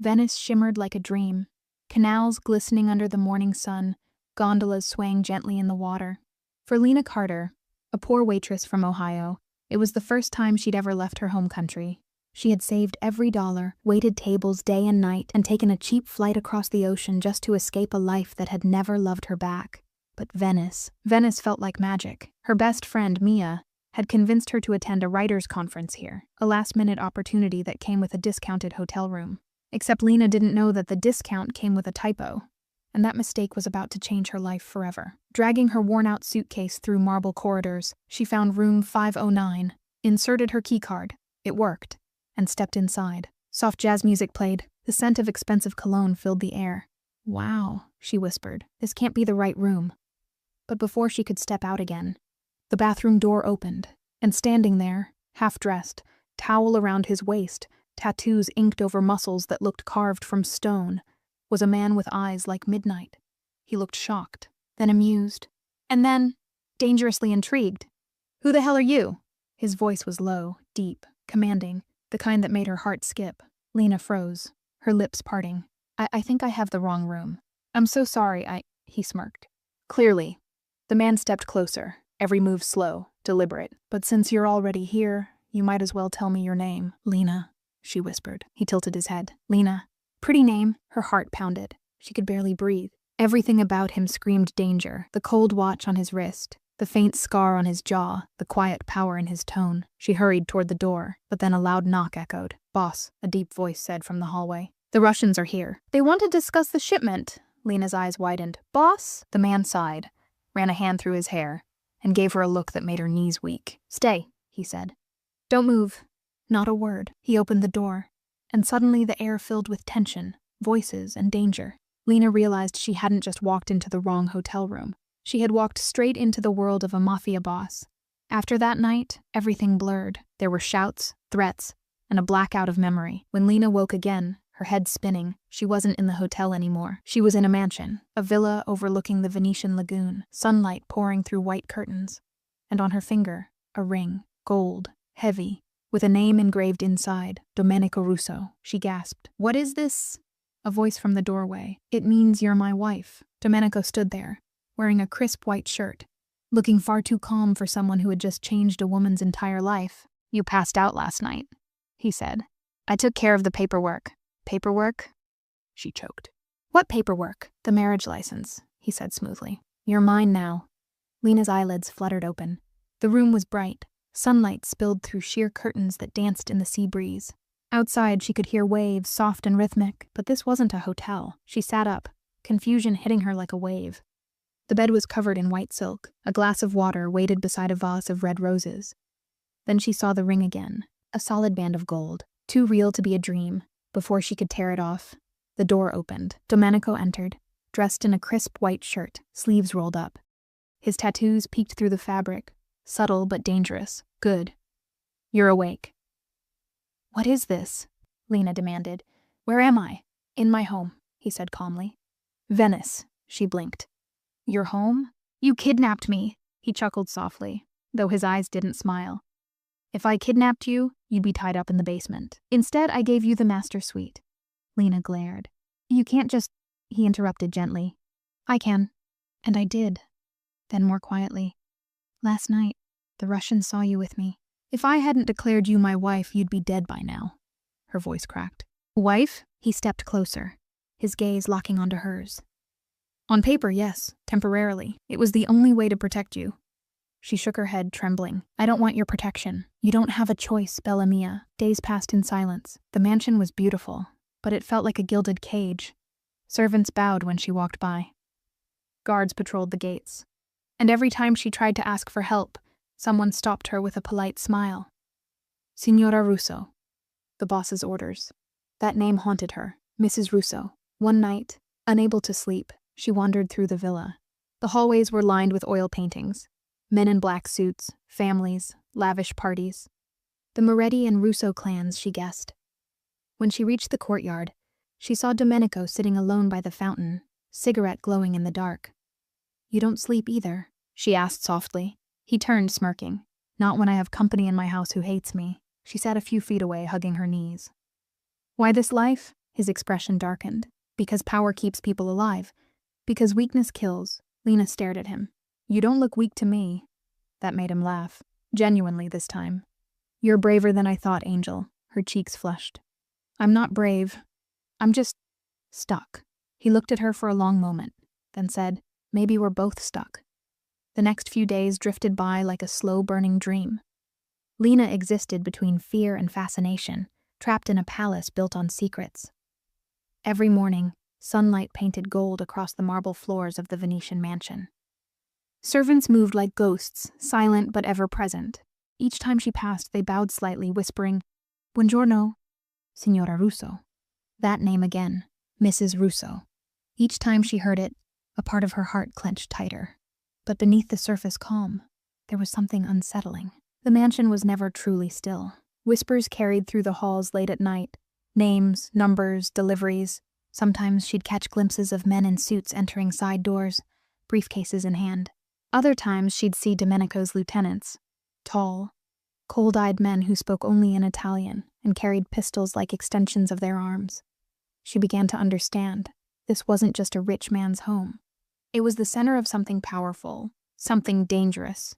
Venice shimmered like a dream. Canals glistening under the morning sun, gondolas swaying gently in the water. For Lena Carter, a poor waitress from Ohio, it was the first time she'd ever left her home country. She had saved every dollar, waited tables day and night, and taken a cheap flight across the ocean just to escape a life that had never loved her back. But Venice felt like magic. Her best friend, Mia, had convinced her to attend a writers' conference here, a last-minute opportunity that came with a discounted hotel room. Except Lena didn't know that the discount came with a typo, and that mistake was about to change her life forever. Dragging her worn-out suitcase through marble corridors, she found room 509, inserted her keycard, it worked, and stepped inside. Soft jazz music played. The scent of expensive cologne filled the air. "Wow," she whispered, "this can't be the right room." But before she could step out again, the bathroom door opened, and standing there, half-dressed, towel around his waist, tattoos inked over muscles that looked carved from stone, was a man with eyes like midnight. He looked shocked, then amused, and then dangerously intrigued. "Who the hell are you?" His voice was low, deep, commanding, the kind that made her heart skip. Lena froze, her lips parting. I think I have the wrong room. I'm so sorry, he smirked. Clearly. The man stepped closer, every move slow, deliberate. "But since you're already here, you might as well tell me your name." "Lena," she whispered. He tilted his head. "Lena." Pretty name. Her heart pounded. She could barely breathe. Everything about him screamed danger. The cold watch on his wrist, the faint scar on his jaw, the quiet power in his tone. She hurried toward the door, but then a loud knock echoed. "Boss," a deep voice said from the hallway. "The Russians are here. They want to discuss the shipment." Lena's eyes widened. "Boss?" The man sighed, ran a hand through his hair, and gave her a look that made her knees weak. "Stay," he said. "Don't move." Not a word. He opened the door, and suddenly the air filled with tension, voices, and danger. Lena realized she hadn't just walked into the wrong hotel room. She had walked straight into the world of a mafia boss. After that night, everything blurred. There were shouts, threats, and a blackout of memory. When Lena woke again, her head spinning, she wasn't in the hotel anymore. She was in a mansion, a villa overlooking the Venetian lagoon, sunlight pouring through white curtains. And on her finger, a ring, gold, heavy, with a name engraved inside, Domenico Russo. She gasped. "What is this?" A voice from the doorway. "It means you're my wife." Domenico stood there, wearing a crisp white shirt, looking far too calm for someone who had just changed a woman's entire life. "You passed out last night," he said. "I took care of the paperwork." "Paperwork?" She choked. "What paperwork?" "The marriage license," he said smoothly. "You're mine now." Lena's eyelids fluttered open. The room was bright. Sunlight spilled through sheer curtains that danced in the sea breeze. Outside, she could hear waves, soft and rhythmic, but this wasn't a hotel. She sat up, confusion hitting her like a wave. The bed was covered in white silk. A glass of water waited beside a vase of red roses. Then she saw the ring again, a solid band of gold, too real to be a dream. Before she could tear it off, the door opened. Domenico entered, dressed in a crisp white shirt, sleeves rolled up. His tattoos peeked through the fabric, subtle but dangerous. "Good. You're awake." "What is this?" Lena demanded. "Where am I?" "In my home," he said calmly. "Venice," she blinked. "Your home? You kidnapped me," he chuckled softly, though his eyes didn't smile. "If I kidnapped you, you'd be tied up in the basement. Instead, I gave you the master suite." Lena glared. "You can't just—" He interrupted gently. "I can. And I did." Then more quietly. "Last night, the Russians saw you with me. If I hadn't declared you my wife, you'd be dead by now." Her voice cracked. "Wife?" He stepped closer, his gaze locking onto hers. "On paper, yes, temporarily. It was the only way to protect you." She shook her head, trembling. "I don't want your protection. You don't have a choice, Bella Mia." Days passed in silence. The mansion was beautiful, but it felt like a gilded cage. Servants bowed when she walked by. Guards patrolled the gates. And every time she tried to ask for help, someone stopped her with a polite smile. "Signora Russo." The boss's orders. That name haunted her. Mrs. Russo. One night, unable to sleep, she wandered through the villa. The hallways were lined with oil paintings. Men in black suits, families, lavish parties. The Moretti and Russo clans, she guessed. When she reached the courtyard, she saw Domenico sitting alone by the fountain, cigarette glowing in the dark. "You don't sleep either?" she asked softly. He turned, smirking. "Not when I have company in my house who hates me." She sat a few feet away, hugging her knees. "Why this life? His expression darkened. Because power keeps people alive. Because weakness kills. Lena stared at him. You don't look weak to me. That made him laugh. Genuinely this time. You're braver than I thought, Angel. Her cheeks flushed. I'm not brave. I'm just stuck. He looked at her for a long moment, then said, maybe we're both stuck. The next few days drifted by like a slow-burning dream. Lena existed between fear and fascination, trapped in a palace built on secrets. Every morning, sunlight painted gold across the marble floors of the Venetian mansion. Servants moved like ghosts, silent but ever-present. Each time she passed, they bowed slightly, whispering, Buongiorno, Signora Russo. That name again, Mrs. Russo. Each time she heard it, a part of her heart clenched tighter. But beneath the surface calm, there was something unsettling. The mansion was never truly still. Whispers carried through the halls late at night. Names, numbers, deliveries. Sometimes she'd catch glimpses of men in suits entering side doors, briefcases in hand. Other times she'd see Domenico's lieutenants. Tall, cold-eyed men who spoke only in Italian and carried pistols like extensions of their arms. She began to understand. This wasn't just a rich man's home. It was the center of something powerful, something dangerous.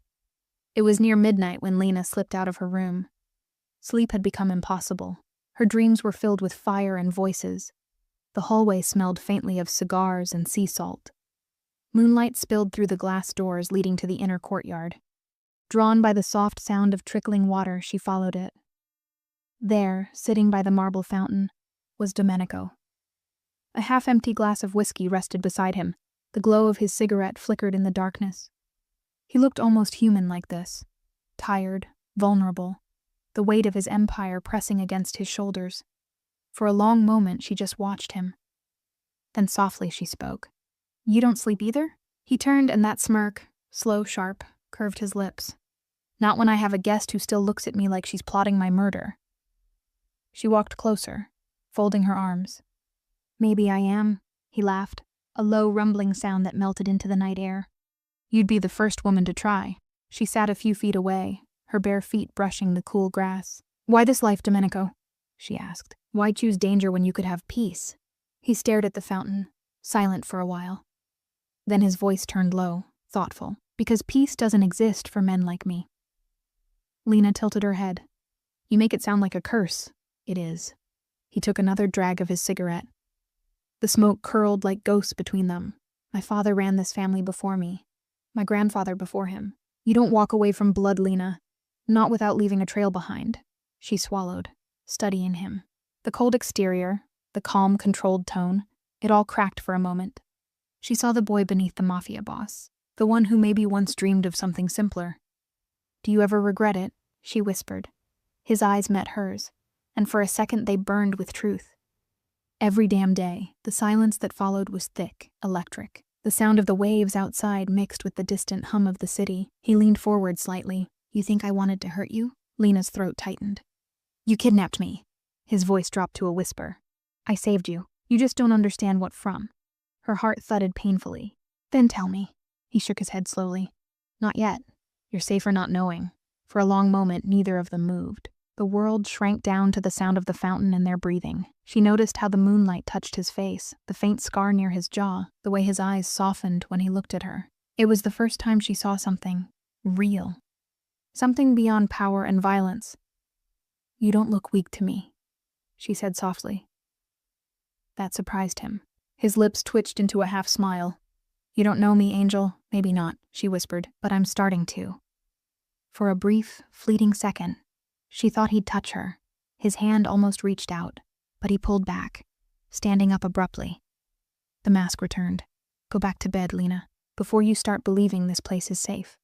It was near midnight when Lena slipped out of her room. Sleep had become impossible. Her dreams were filled with fire and voices. The hallway smelled faintly of cigars and sea salt. Moonlight spilled through the glass doors leading to the inner courtyard. Drawn by the soft sound of trickling water, she followed it. There, sitting by the marble fountain, was Domenico. A half-empty glass of whiskey rested beside him. The glow of his cigarette flickered in the darkness. He looked almost human like this. Tired, vulnerable, the weight of his empire pressing against his shoulders. For a long moment, she just watched him. Then softly she spoke. You don't sleep either? He turned, and that smirk, slow, sharp, curved his lips. Not when I have a guest who still looks at me like she's plotting my murder. She walked closer, folding her arms. Maybe I am, he laughed, a low rumbling sound that melted into the night air. You'd be the first woman to try. She sat a few feet away, her bare feet brushing the cool grass. Why this life, Domenico? She asked. Why choose danger when you could have peace? He stared at the fountain, silent for a while. Then his voice turned low, thoughtful. Because peace doesn't exist for men like me. Lena tilted her head. You make it sound like a curse. It is. He took another drag of his cigarette. The smoke curled like ghosts between them. My father ran this family before me. My grandfather before him. You don't walk away from blood, Lena. Not without leaving a trail behind. She swallowed, studying him. The cold exterior, the calm, controlled tone, it all cracked for a moment. She saw the boy beneath the Mafia boss. The one who maybe once dreamed of something simpler. Do you ever regret it? She whispered. His eyes met hers, and for a second they burned with truth. Every damn day, the silence that followed was thick, electric. The sound of the waves outside mixed with the distant hum of the city. He leaned forward slightly. You think I wanted to hurt you? Lena's throat tightened. You kidnapped me. His voice dropped to a whisper. I saved you. You just don't understand what from. Her heart thudded painfully. Then tell me. He shook his head slowly. Not yet. You're safer not knowing. For a long moment, neither of them moved. The world shrank down to the sound of the fountain and their breathing. She noticed how the moonlight touched his face, the faint scar near his jaw, the way his eyes softened when he looked at her. It was the first time she saw something real. Something beyond power and violence. You don't look weak to me, she said softly. That surprised him. His lips twitched into a half smile. You don't know me, Angel. Maybe not, she whispered, but I'm starting to. For a brief, fleeting second, she thought he'd touch her. His hand almost reached out, but he pulled back, standing up abruptly. The mask returned. Go back to bed, Lena, before you start believing this place is safe.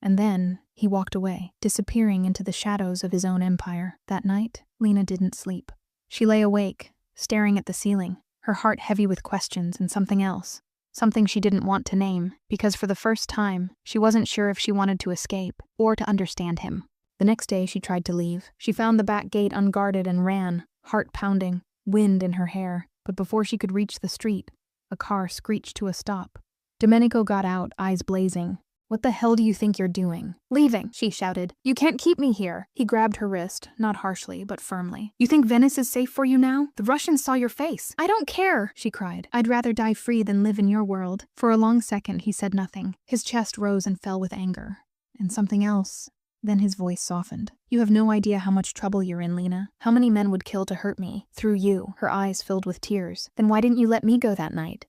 And then he walked away, disappearing into the shadows of his own empire. That night, Lena didn't sleep. She lay awake, staring at the ceiling, her heart heavy with questions and something else. Something she didn't want to name, because for the first time, she wasn't sure if she wanted to escape or to understand him. The next day she tried to leave. She found the back gate unguarded and ran, heart pounding, wind in her hair. But before she could reach the street, a car screeched to a stop. Domenico got out, eyes blazing. "What the hell do you think you're doing?" "Leaving," she shouted. "You can't keep me here." He grabbed her wrist, not harshly, but firmly. "You think Venice is safe for you now? The Russians saw your face." "I don't care," she cried. "I'd rather die free than live in your world." For a long second, he said nothing. His chest rose and fell with anger. And something else. Then his voice softened. "You have no idea how much trouble you're in, Lena. How many men would kill to hurt me? Through you." Her eyes filled with tears. "Then why didn't you let me go that night?"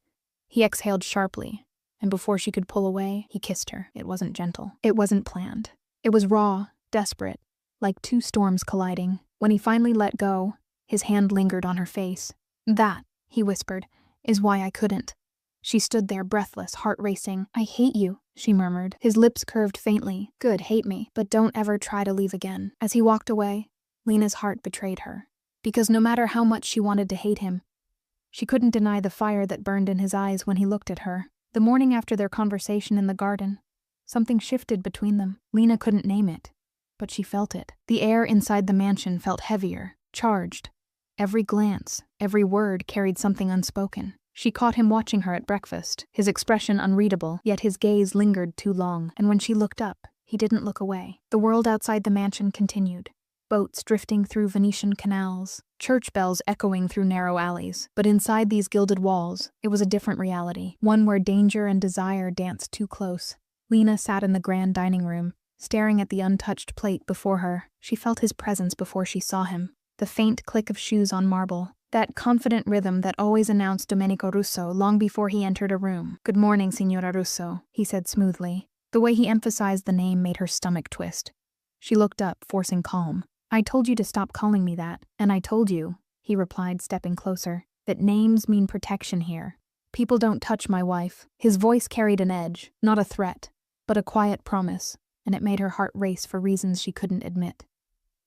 He exhaled sharply, and before she could pull away, he kissed her. It wasn't gentle. It wasn't planned. It was raw, desperate, like two storms colliding. When he finally let go, his hand lingered on her face. "That," he whispered, "is why I couldn't." She stood there, breathless, heart racing. "I hate you," she murmured. His lips curved faintly. "Good, hate me, but don't ever try to leave again." As he walked away, Lena's heart betrayed her. Because no matter how much she wanted to hate him, she couldn't deny the fire that burned in his eyes when he looked at her. The morning after their conversation in the garden, something shifted between them. Lena couldn't name it, but she felt it. The air inside the mansion felt heavier, charged. Every glance, every word carried something unspoken. She caught him watching her at breakfast, his expression unreadable, yet his gaze lingered too long, and when she looked up, he didn't look away. The world outside the mansion continued. Boats drifting through Venetian canals, church bells echoing through narrow alleys. But inside these gilded walls, it was a different reality, one where danger and desire danced too close. Lena sat in the grand dining room, staring at the untouched plate before her. She felt his presence before she saw him. The faint click of shoes on marble, that confident rhythm that always announced Domenico Russo long before he entered a room. "Good morning, Signora Russo," he said smoothly. The way he emphasized the name made her stomach twist. She looked up, forcing calm. "I told you to stop calling me that, and I told you," he replied, stepping closer, "that names mean protection here. People don't touch my wife." His voice carried an edge, not a threat, but a quiet promise, and it made her heart race for reasons she couldn't admit.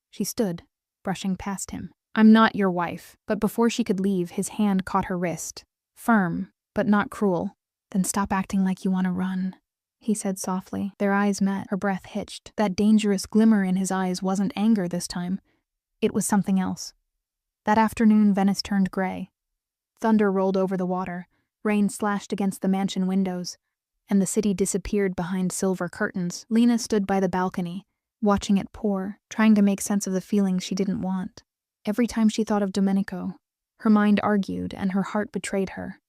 She stood, brushing past him. "I'm not your wife." But before she could leave, his hand caught her wrist. Firm, but not cruel. "Then stop acting like you want to run," he said softly. Their eyes met, her breath hitched. That dangerous glimmer in his eyes wasn't anger this time. It was something else. That afternoon, Venice turned gray. Thunder rolled over the water, rain slashed against the mansion windows, and the city disappeared behind silver curtains. Lena stood by the balcony, watching it pour, trying to make sense of the feelings she didn't want. Every time she thought of Domenico, her mind argued and her heart betrayed her.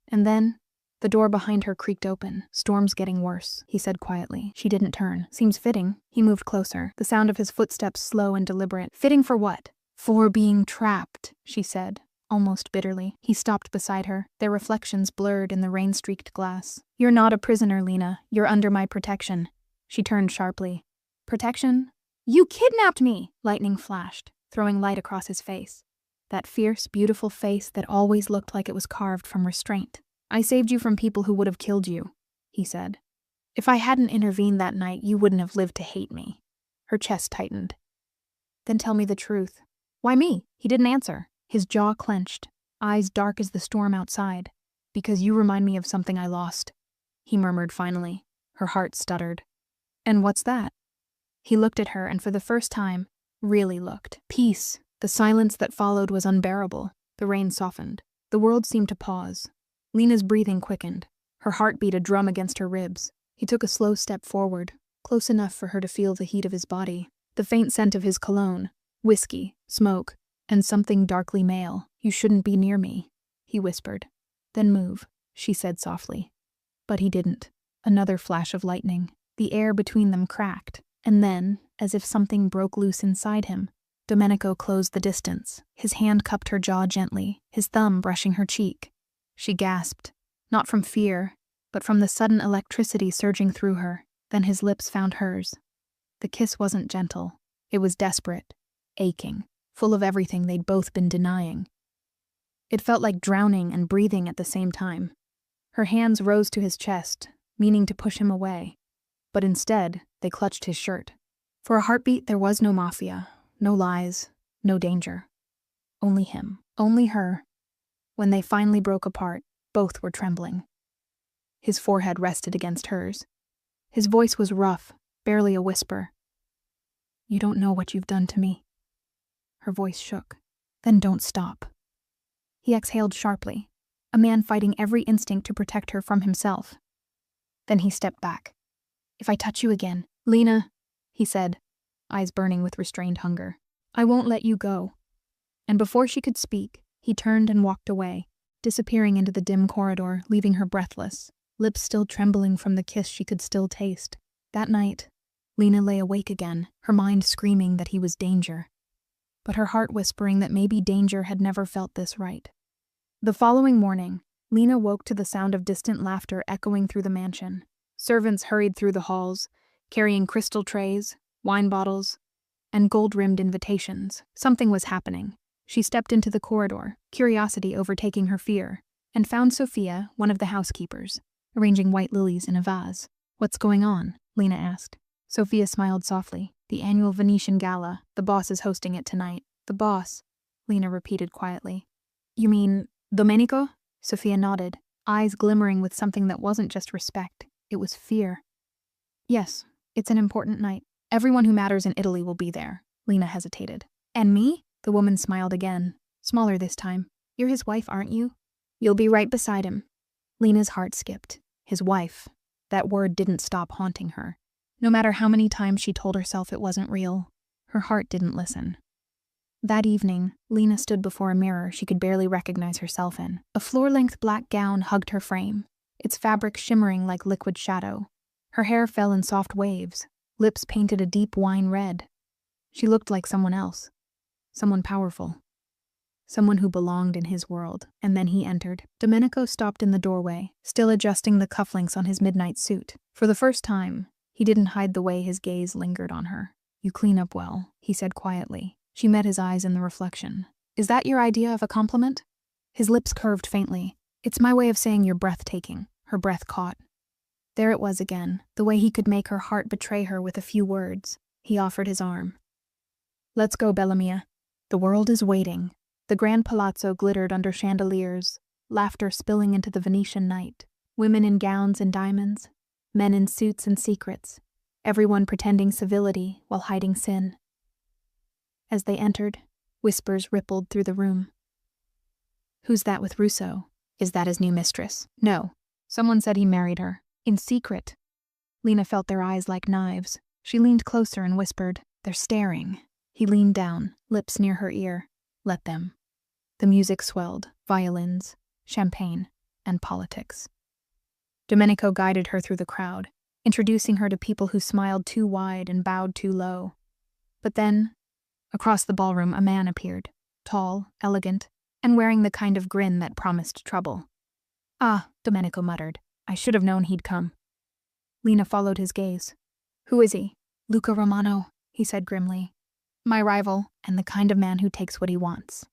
And then, the door behind her creaked open. "Storm's getting worse," he said quietly. She didn't turn. "Seems fitting." He moved closer, the sound of his footsteps slow and deliberate. "Fitting for what?" "For being trapped," she said, almost bitterly. He stopped beside her, their reflections blurred in the rain-streaked glass. "You're not a prisoner, Lena. You're under my protection." She turned sharply. "Protection? You kidnapped me!" Lightning flashed, throwing light across his face. That fierce, beautiful face that always looked like it was carved from restraint. "I saved you from people who would have killed you," he said. "If I hadn't intervened that night, you wouldn't have lived to hate me." Her chest tightened. "Then tell me the truth." "Why me?" He didn't answer. His jaw clenched, eyes dark as the storm outside. "Because you remind me of something I lost," he murmured finally. Her heart stuttered. "And what's that?" He looked at her and for the first time, really looked. Peace. The silence that followed was unbearable. The rain softened. The world seemed to pause. Lena's breathing quickened. Her heart beat a drum against her ribs. He took a slow step forward, close enough for her to feel the heat of his body, the faint scent of his cologne, whiskey, smoke, and something darkly male. "You shouldn't be near me," he whispered. "Then move," she said softly. But he didn't. Another flash of lightning. The air between them cracked, and then, as if something broke loose inside him, Domenico closed the distance. His hand cupped her jaw gently, his thumb brushing her cheek. She gasped, not from fear, but from the sudden electricity surging through her. Then his lips found hers. The kiss wasn't gentle. It was desperate, aching, full of everything they'd both been denying. It felt like drowning and breathing at the same time. Her hands rose to his chest, meaning to push him away. But instead, they clutched his shirt. For a heartbeat, there was no Mafia, no lies, no danger. Only him, only her. When they finally broke apart, both were trembling. His forehead rested against hers. His voice was rough, barely a whisper. "You don't know what you've done to me." Her voice shook. "Then don't stop." He exhaled sharply, a man fighting every instinct to protect her from himself. Then he stepped back. If I touch you again, Lena, he said, eyes burning with restrained hunger, I won't let you go. And before she could speak, he turned and walked away, disappearing into the dim corridor, leaving her breathless, lips still trembling from the kiss she could still taste. That night, Lena lay awake again, her mind screaming that he was danger, but her heart whispering that maybe danger had never felt this right. The following morning, Lena woke to the sound of distant laughter echoing through the mansion. Servants hurried through the halls, carrying crystal trays, wine bottles, and gold-rimmed invitations. Something was happening. She stepped into the corridor, curiosity overtaking her fear, and found Sophia, one of the housekeepers, arranging white lilies in a vase. What's going on? Lena asked. Sophia smiled softly. The annual Venetian gala. The boss is hosting it tonight. The boss, Lena repeated quietly. You mean Domenico? Sophia nodded, eyes glimmering with something that wasn't just respect. It was fear. Yes, it's an important night. Everyone who matters in Italy will be there. Lena hesitated. And me? The woman smiled again, smaller this time. You're his wife, aren't you? You'll be right beside him. Lena's heart skipped. His wife. That word didn't stop haunting her. No matter how many times she told herself it wasn't real, her heart didn't listen. That evening, Lena stood before a mirror she could barely recognize herself in. A floor-length black gown hugged her frame, its fabric shimmering like liquid shadow. Her hair fell in soft waves, lips painted a deep wine red. She looked like someone else. Someone powerful. Someone who belonged in his world. And then he entered. Domenico stopped in the doorway, still adjusting the cufflinks on his midnight suit. For the first time, he didn't hide the way his gaze lingered on her. You clean up well, he said quietly. She met his eyes in the reflection. Is that your idea of a compliment? His lips curved faintly. It's my way of saying you're breathtaking. Her breath caught. There it was again, the way he could make her heart betray her with a few words. He offered his arm. Let's go, Bella mia. The world is waiting. The grand palazzo glittered under chandeliers, laughter spilling into the Venetian night. Women in gowns and diamonds, men in suits and secrets, everyone pretending civility while hiding sin. As they entered, whispers rippled through the room. Who's that with Russo? Is that his new mistress? No. Someone said he married her. In secret. Lena felt their eyes like knives. She leaned closer and whispered, They're staring. He leaned down, lips near her ear. Let them. The music swelled, violins, champagne, and politics. Domenico guided her through the crowd, introducing her to people who smiled too wide and bowed too low. But then, across the ballroom, a man appeared, tall, elegant, and wearing the kind of grin that promised trouble. Ah, Domenico muttered. I should have known he'd come. Lena followed his gaze. Who is he? Luca Romano, he said grimly. My rival, and the kind of man who takes what he wants.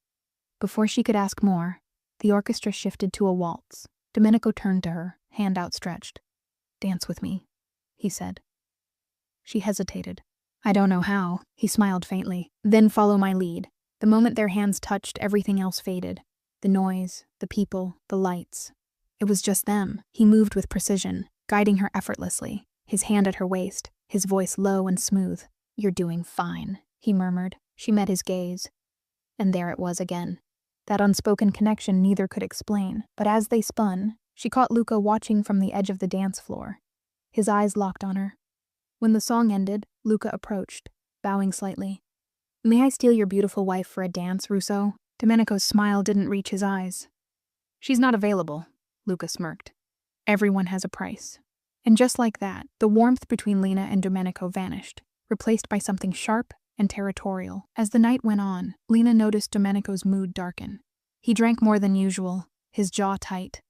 Before she could ask more, the orchestra shifted to a waltz. Domenico turned to her, hand outstretched. Dance with me, he said. She hesitated. I don't know how, he smiled faintly. Then follow my lead. The moment their hands touched, everything else faded. The noise, the people, the lights. It was just them. He moved with precision, guiding her effortlessly, his hand at her waist, his voice low and smooth. You're doing fine, he murmured. She met his gaze. And there it was again. That unspoken connection neither could explain, but as they spun, she caught Luca watching from the edge of the dance floor. His eyes locked on her. When the song ended, Luca approached, bowing slightly. May I steal your beautiful wife for a dance, Russo? Domenico's smile didn't reach his eyes. She's not available, Luca smirked. Everyone has a price. And just like that, the warmth between Lena and Domenico vanished, replaced by something sharp and territorial. As the night went on, Lena noticed Domenico's mood darken. He drank more than usual, his jaw tight,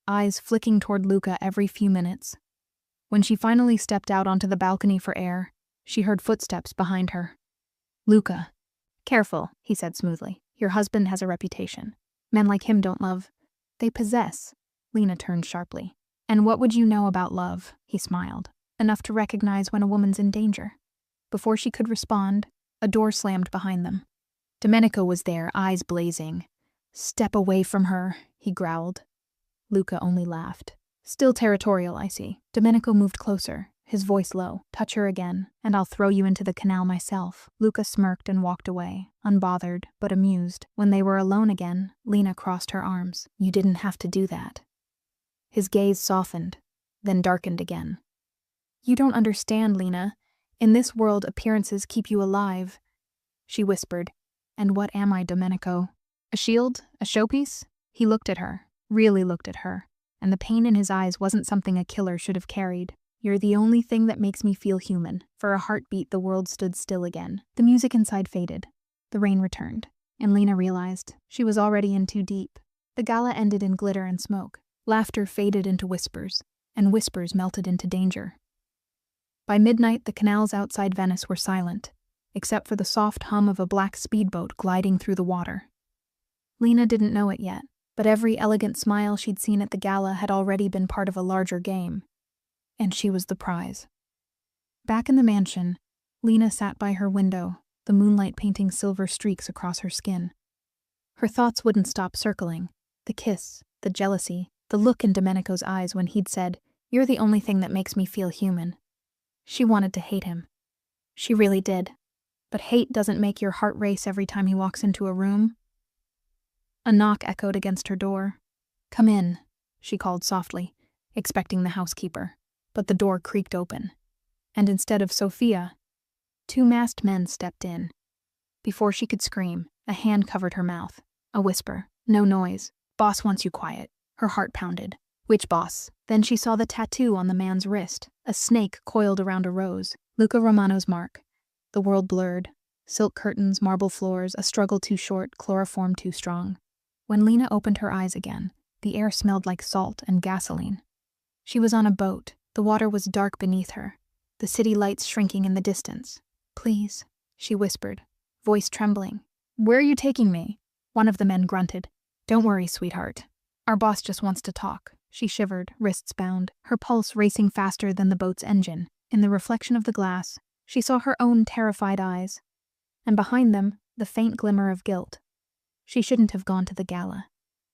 eyes flicking toward Luca every few minutes. When she finally stepped out onto the balcony for air, she heard footsteps behind her. Luca. Careful, he said smoothly. Your husband has a reputation. Men like him don't love. They possess. Lena turned sharply. And what would you know about love? He smiled. Enough to recognize when a woman's in danger. Before she could respond, a door slammed behind them. Domenico was there, eyes blazing. Step away from her, he growled. Luca only laughed. Still territorial, I see. Domenico moved closer, his voice low. Touch her again, and I'll throw you into the canal myself. Luca smirked and walked away, unbothered but amused. When they were alone again, Lena crossed her arms. You didn't have to do that. His gaze softened, then darkened again. You don't understand, Lena. In this world, appearances keep you alive, she whispered. And what am I, Domenico? A shield? A showpiece? He looked at her, really looked at her, and the pain in his eyes wasn't something a killer should have carried. You're the only thing that makes me feel human. For a heartbeat, the world stood still again. The music inside faded. The rain returned, and Lena realized she was already in too deep. The gala ended in glitter and smoke. Laughter faded into whispers, and whispers melted into danger. By midnight, the canals outside Venice were silent, except for the soft hum of a black speedboat gliding through the water. Lena didn't know it yet, but every elegant smile she'd seen at the gala had already been part of a larger game. And she was the prize. Back in the mansion, Lena sat by her window, the moonlight painting silver streaks across her skin. Her thoughts wouldn't stop circling. The kiss, the jealousy, the look in Domenico's eyes when he'd said, "You're the only thing that makes me feel human." She wanted to hate him. She really did. But hate doesn't make your heart race every time he walks into a room. A knock echoed against her door. "Come in," she called softly, expecting the housekeeper. But the door creaked open, and instead of Sophia, 2 masked men stepped in. Before she could scream, a hand covered her mouth. A whisper, "No noise. Boss wants you quiet." Her heart pounded. Which boss? Then she saw the tattoo on the man's wrist, a snake coiled around a rose, Luca Romano's mark. The world blurred. Silk curtains, marble floors, a struggle too short, chloroform too strong. When Lena opened her eyes again, the air smelled like salt and gasoline. She was on a boat. The water was dark beneath her, the city lights shrinking in the distance. "Please," she whispered, voice trembling. "Where are you taking me?" One of the men grunted. "Don't worry, sweetheart. Our boss just wants to talk." She shivered, wrists bound, her pulse racing faster than the boat's engine. In the reflection of the glass, she saw her own terrified eyes, and behind them, the faint glimmer of guilt. She shouldn't have gone to the gala.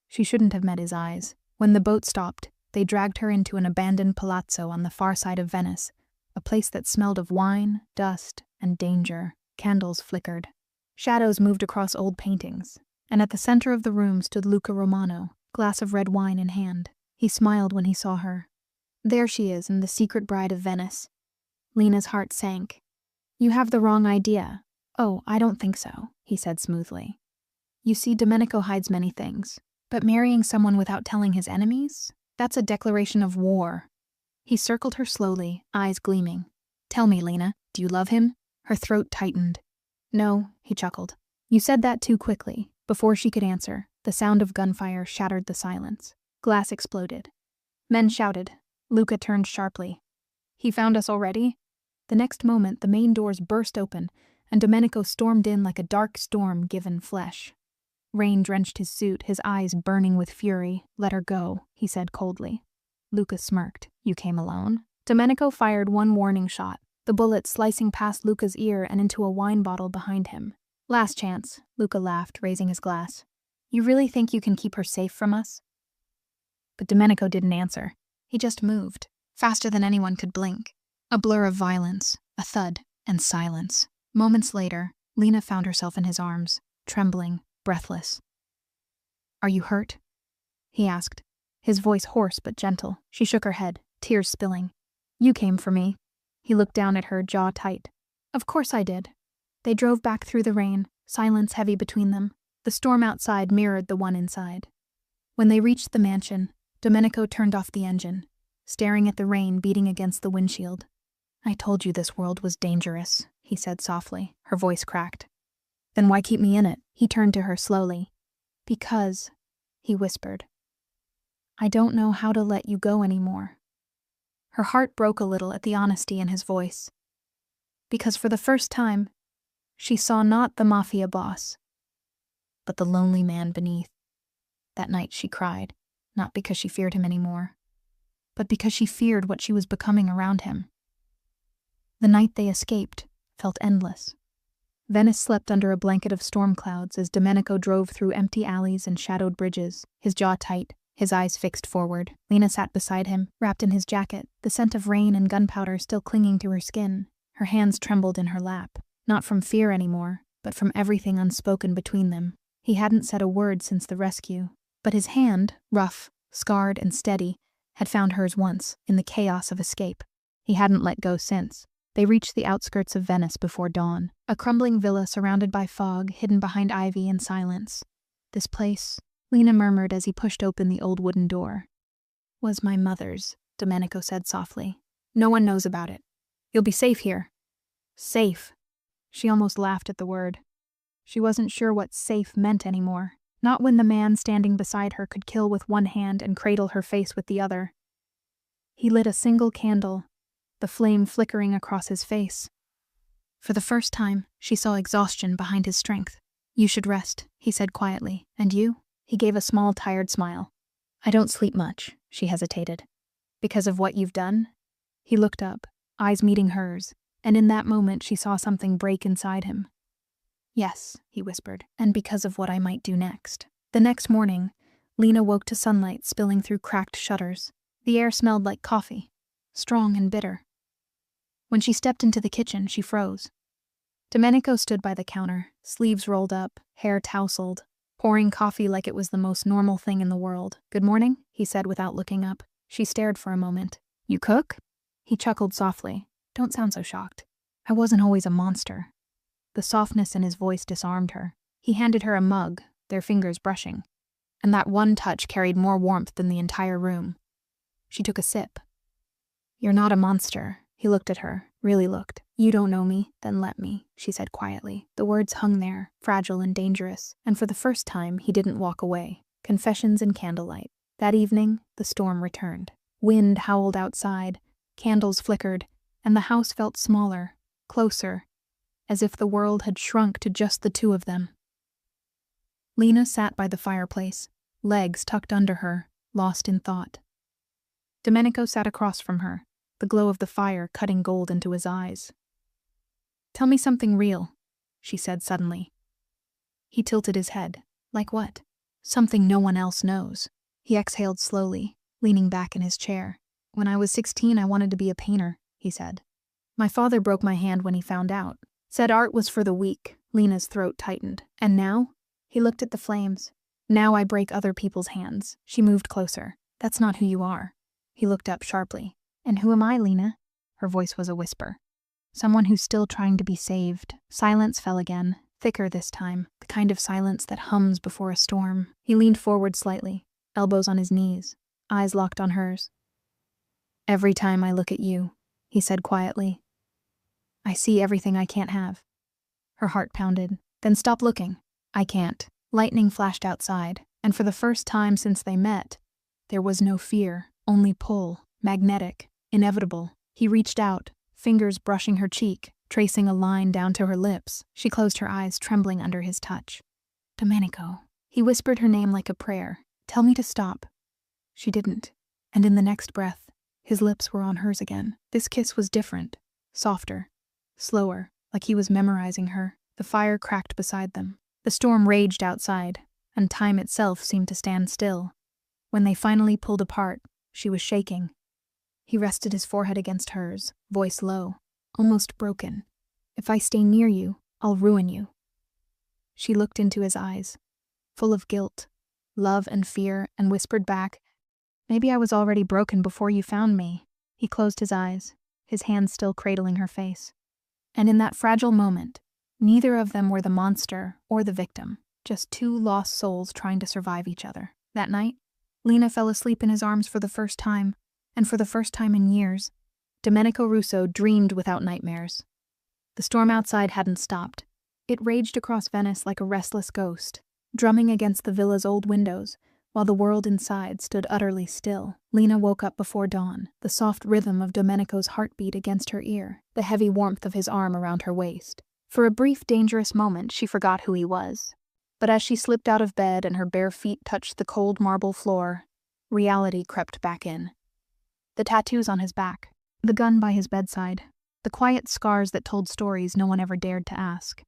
She shouldn't have met his eyes. When the boat stopped, they dragged her into an abandoned palazzo on the far side of Venice, a place that smelled of wine, dust, and danger. Candles flickered. Shadows moved across old paintings, and at the center of the room stood Luca Romano, glass of red wine in hand. He smiled when he saw her. There she is, in the secret bride of Venice. Lena's heart sank. "You have the wrong idea." "Oh, I don't think so," he said smoothly. "You see, Domenico hides many things, but marrying someone without telling his enemies? That's a declaration of war." He circled her slowly, eyes gleaming. "Tell me, Lena, do you love him?" Her throat tightened. "No," he chuckled. "You said that too quickly." Before she could answer, the sound of gunfire shattered the silence. Glass exploded. Men shouted. Luca turned sharply. "He found us already?" The next moment, the main doors burst open, and Domenico stormed in like a dark storm given flesh. Rain drenched his suit, his eyes burning with fury. "Let her go," he said coldly. Luca smirked. "You came alone?" Domenico fired one warning shot, the bullet slicing past Luca's ear and into a wine bottle behind him. "Last chance," Luca laughed, raising his glass. "You really think you can keep her safe from us?" But Domenico didn't answer. He just moved, faster than anyone could blink. A blur of violence, a thud, and silence. Moments later, Lena found herself in his arms, trembling, breathless. "Are you hurt?" he asked, his voice hoarse but gentle. She shook her head, tears spilling. "You came for me." He looked down at her, jaw tight. "Of course I did." They drove back through the rain, silence heavy between them. The storm outside mirrored the one inside. When they reached the mansion, Domenico turned off the engine, staring at the rain beating against the windshield. "I told you this world was dangerous," he said softly. Her voice cracked. "Then why keep me in it?" He turned to her slowly. "Because," he whispered, "I don't know how to let you go anymore." Her heart broke a little at the honesty in his voice. Because for the first time, she saw not the Mafia boss, but the lonely man beneath. That night she cried, not because she feared him anymore, but because she feared what she was becoming around him. The night they escaped felt endless. Venice slept under a blanket of storm clouds as Domenico drove through empty alleys and shadowed bridges, his jaw tight, his eyes fixed forward. Lena sat beside him, wrapped in his jacket, the scent of rain and gunpowder still clinging to her skin. Her hands trembled in her lap, not from fear anymore, but from everything unspoken between them. He hadn't said a word since the rescue, but his hand, rough, scarred, and steady, had found hers once, in the chaos of escape. He hadn't let go since. They reached the outskirts of Venice before dawn, a crumbling villa surrounded by fog, hidden behind ivy and silence. This place, Lena murmured as he pushed open the old wooden door. Was my mother's, Domenico said softly. No one knows about it. You'll be safe here. Safe. She almost laughed at the word. She wasn't sure what safe meant anymore. Not when the man standing beside her could kill with one hand and cradle her face with the other. He lit a single candle, the flame flickering across his face. For the first time, she saw exhaustion behind his strength. You should rest, he said quietly. And you? He gave a small, tired smile. I don't sleep much, she hesitated. Because of what you've done? He looked up, eyes meeting hers, and in that moment she saw something break inside him. Yes, he whispered, and because of what I might do next. The next morning, Lena woke to sunlight spilling through cracked shutters. The air smelled like coffee, strong and bitter. When she stepped into the kitchen, she froze. Domenico stood by the counter, sleeves rolled up, hair tousled, pouring coffee like it was the most normal thing in the world. Good morning, he said without looking up. She stared for a moment. You cook? He chuckled softly. Don't sound so shocked. I wasn't always a monster. The softness in his voice disarmed her. He handed her a mug, their fingers brushing. And that one touch carried more warmth than the entire room. She took a sip. You're not a monster. He looked at her, really looked. You don't know me, then let me, she said quietly. The words hung there, fragile and dangerous, and for the first time he didn't walk away. Confessions in candlelight. That evening, the storm returned. Wind howled outside, candles flickered, and the house felt smaller, closer, as if the world had shrunk to just the two of them. Lena sat by the fireplace, legs tucked under her, lost in thought. Domenico sat across from her, the glow of the fire cutting gold into his eyes. Tell me something real, she said suddenly. He tilted his head. Like what? Something no one else knows. He exhaled slowly, leaning back in his chair. When I was 16, I wanted to be a painter, he said. My father broke my hand when he found out. Said art was for the weak. Lena's throat tightened. And now? He looked at the flames. Now I break other people's hands. She moved closer. That's not who you are. He looked up sharply. And who am I, Lena? Her voice was a whisper. Someone who's still trying to be saved. Silence fell again, thicker this time, the kind of silence that hums before a storm. He leaned forward slightly, elbows on his knees, eyes locked on hers. Every time I look at you, he said quietly, I see everything I can't have. Her heart pounded. Then stop looking. I can't. Lightning flashed outside, and for the first time since they met, there was no fear, only pull, magnetic, inevitable. He reached out, fingers brushing her cheek, tracing a line down to her lips. She closed her eyes, trembling under his touch. Domenico. He whispered her name like a prayer. Tell me to stop. She didn't. And in the next breath, his lips were on hers again. This kiss was different, softer, slower, like he was memorizing her. The fire cracked beside them. The storm raged outside, and time itself seemed to stand still. When they finally pulled apart, she was shaking. He rested his forehead against hers, voice low, almost broken. If I stay near you, I'll ruin you. She looked into his eyes, full of guilt, love and fear, and whispered back, Maybe I was already broken before you found me. He closed his eyes, his hands still cradling her face. And in that fragile moment, neither of them were the monster or the victim, just two lost souls trying to survive each other. That night, Lena fell asleep in his arms for the first time, and for the first time in years, Domenico Russo dreamed without nightmares. The storm outside hadn't stopped. It raged across Venice like a restless ghost, drumming against the villa's old windows, while the world inside stood utterly still. Lena woke up before dawn, the soft rhythm of Domenico's heartbeat against her ear, the heavy warmth of his arm around her waist. For a brief, dangerous moment, she forgot who he was. But as she slipped out of bed and her bare feet touched the cold marble floor, reality crept back in. The tattoos on his back, the gun by his bedside, the quiet scars that told stories no one ever dared to ask.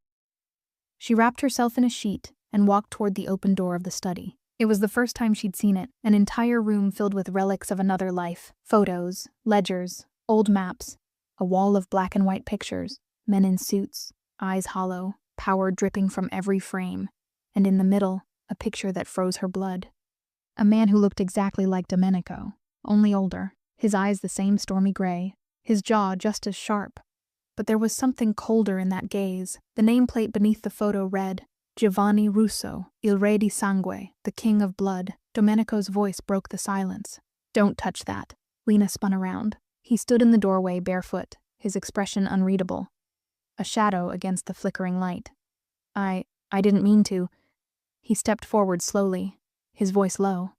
She wrapped herself in a sheet and walked toward the open door of the study. It was the first time she'd seen it, an entire room filled with relics of another life, photos, ledgers, old maps, a wall of black and white pictures, men in suits, eyes hollow, power dripping from every frame, and in the middle, a picture that froze her blood. A man who looked exactly like Domenico, only older, his eyes the same stormy gray, his jaw just as sharp. But there was something colder in that gaze. The nameplate beneath the photo read, Giovanni Russo, il re di sangue, the king of blood. Domenico's voice broke the silence. Don't touch that. Lena spun around. He stood in the doorway barefoot, his expression unreadable. A shadow against the flickering light. I didn't mean to. He stepped forward slowly, his voice low.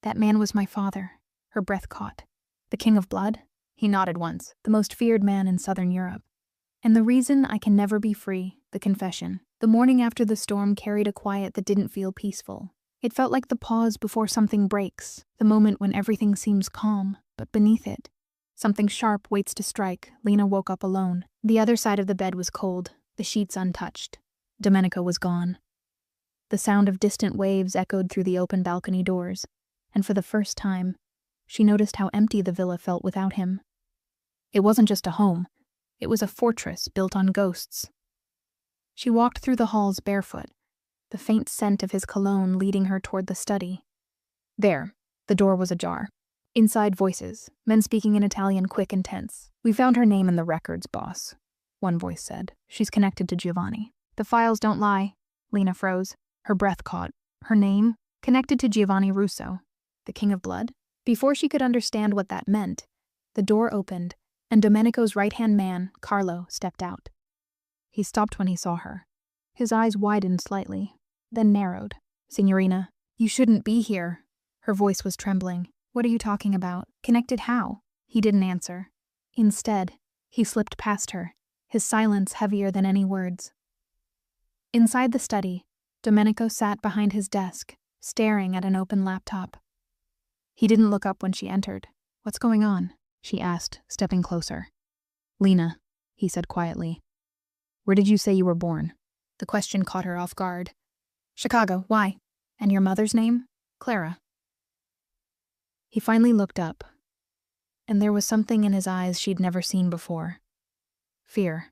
That man was my father. Her breath caught. The king of blood? He nodded once, the most feared man in southern Europe. And the reason I can never be free, the confession. The morning after the storm carried a quiet that didn't feel peaceful. It felt like the pause before something breaks, the moment when everything seems calm, but beneath it, something sharp waits to strike. Lena woke up alone. The other side of the bed was cold, the sheets untouched. Domenico was gone. The sound of distant waves echoed through the open balcony doors, and for the first time, she noticed how empty the villa felt without him. It wasn't just a home. It was a fortress built on ghosts. She walked through the halls barefoot, the faint scent of his cologne leading her toward the study. There, the door was ajar. Inside voices, men speaking in Italian quick and tense. We found her name in the records, boss, one voice said. She's connected to Giovanni. The files don't lie. Lena froze. Her breath caught. Her name? Connected to Giovanni Russo, the king of blood? Before she could understand what that meant, the door opened, and Domenico's right-hand man, Carlo, stepped out. He stopped when he saw her. His eyes widened slightly, then narrowed. Signorina, you shouldn't be here. Her voice was trembling. What are you talking about? Connected how? He didn't answer. Instead, he slipped past her, his silence heavier than any words. Inside the study, Domenico sat behind his desk, staring at an open laptop. He didn't look up when she entered. What's going on? She asked, stepping closer. Lena, he said quietly. Where did you say you were born? The question caught her off guard. Chicago, why? And your mother's name? Clara. He finally looked up, and there was something in his eyes she'd never seen before. Fear.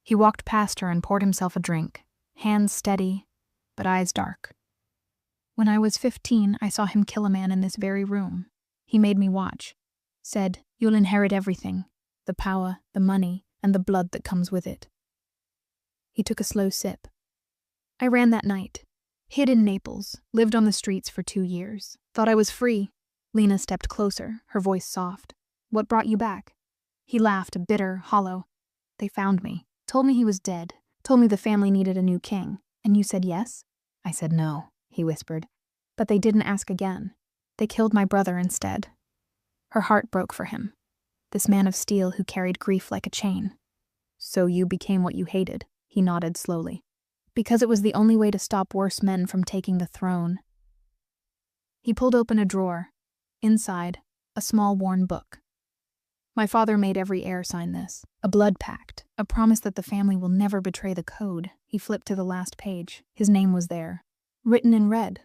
He walked past her and poured himself a drink, hands steady, but eyes dark. When I was 15, I saw him kill a man in this very room. He made me watch. Said, you'll inherit everything, the power, the money, and the blood that comes with it. He took a slow sip. I ran that night. Hid in Naples, lived on the streets for 2 years. Thought I was free. Lena stepped closer, her voice soft. What brought you back? He laughed, bitter, hollow. They found me. Told me he was dead. Told me the family needed a new king. And you said yes? I said no, he whispered. But they didn't ask again. They killed my brother instead. Her heart broke for him. This man of steel who carried grief like a chain. So you became what you hated, he nodded slowly. Because it was the only way to stop worse men from taking the throne. He pulled open a drawer. Inside, a small worn book. My father made every heir sign this. A blood pact. A promise that the family will never betray the code. He flipped to the last page. His name was there. Written in red.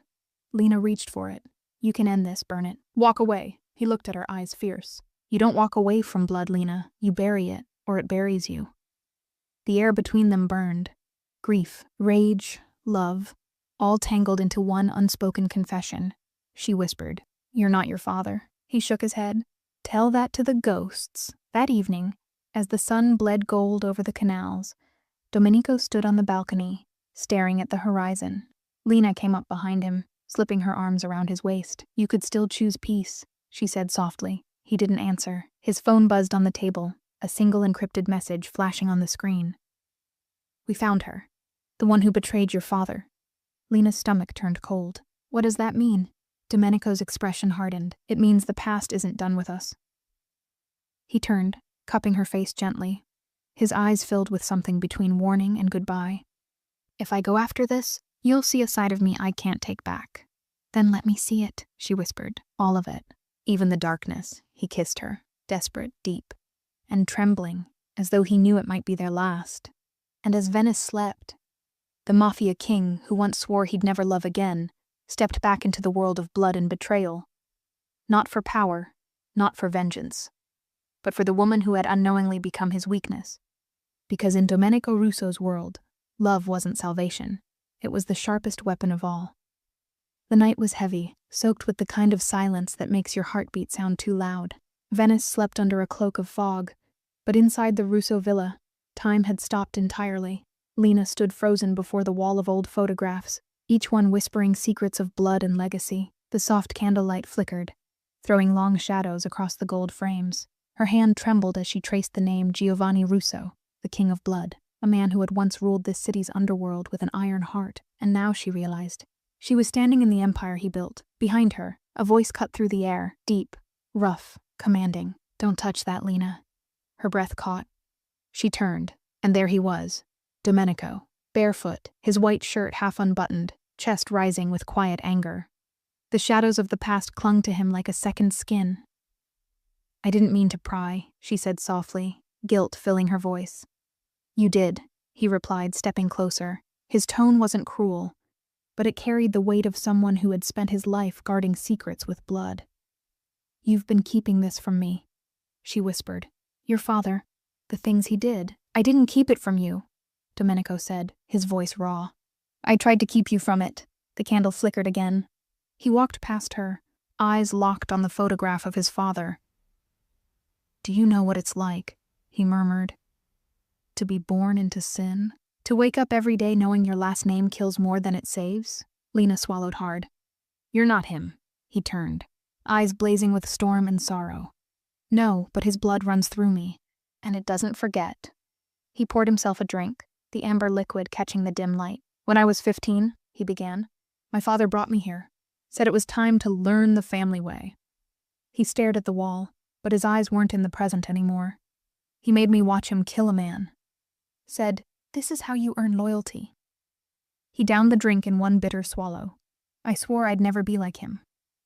Lena reached for it. You can end this, burn it. Walk away. He looked at her, eyes fierce. You don't walk away from blood, Lena. You bury it, or it buries you. The air between them burned. Grief, rage, love, all tangled into one unspoken confession. She whispered, You're not your father. He shook his head. Tell that to the ghosts. That evening, as the sun bled gold over the canals, Domenico stood on the balcony, staring at the horizon. Lena came up behind him, slipping her arms around his waist. You could still choose peace, she said softly. He didn't answer. His phone buzzed on the table, a single encrypted message flashing on the screen. We found her. The one who betrayed your father. Lena's stomach turned cold. What does that mean? Domenico's expression hardened. It means the past isn't done with us. He turned, cupping her face gently. His eyes filled with something between warning and goodbye. If I go after this, you'll see a side of me I can't take back. Then let me see it, she whispered. All of it. Even the darkness. He kissed her, desperate, deep, and trembling, as though he knew it might be their last. And as Venice slept, the Mafia king, who once swore he'd never love again, stepped back into the world of blood and betrayal. Not for power, not for vengeance, but for the woman who had unknowingly become his weakness. Because in Domenico Russo's world, love wasn't salvation. It was the sharpest weapon of all. The night was heavy, soaked with the kind of silence that makes your heartbeat sound too loud. Venice slept under a cloak of fog, but inside the Russo villa, time had stopped entirely. Lena stood frozen before the wall of old photographs, each one whispering secrets of blood and legacy. The soft candlelight flickered, throwing long shadows across the gold frames. Her hand trembled as she traced the name Giovanni Russo, the King of Blood, a man who had once ruled this city's underworld with an iron heart. And now, she realized, she was standing in the empire he built. Behind her, a voice cut through the air, deep, rough, commanding. "Don't touch that, Lena." Her breath caught. She turned, and there he was, Domenico, barefoot, his white shirt half unbuttoned, chest rising with quiet anger. The shadows of the past clung to him like a second skin. "I didn't mean to pry," she said softly, guilt filling her voice. "You did," he replied, stepping closer. His tone wasn't cruel, but it carried the weight of someone who had spent his life guarding secrets with blood. "You've been keeping this from me," she whispered. "Your father, the things he did." "I didn't keep it from you," Domenico said, his voice raw. "I tried to keep you from it." The candle flickered again. He walked past her, eyes locked on the photograph of his father. "Do you know what it's like?" he murmured. "To be born into sin? To wake up every day knowing your last name kills more than it saves?" Lena swallowed hard. "You're not him." He turned, eyes blazing with storm and sorrow. "No, but his blood runs through me, and it doesn't forget." He poured himself a drink, the amber liquid catching the dim light. "When I was 15, he began, "my father brought me here, said it was time to learn the family way." He stared at the wall, but his eyes weren't in the present anymore. "He made me watch him kill a man. Said, 'This is how you earn loyalty.'" He downed the drink in one bitter swallow. "I swore I'd never be like him.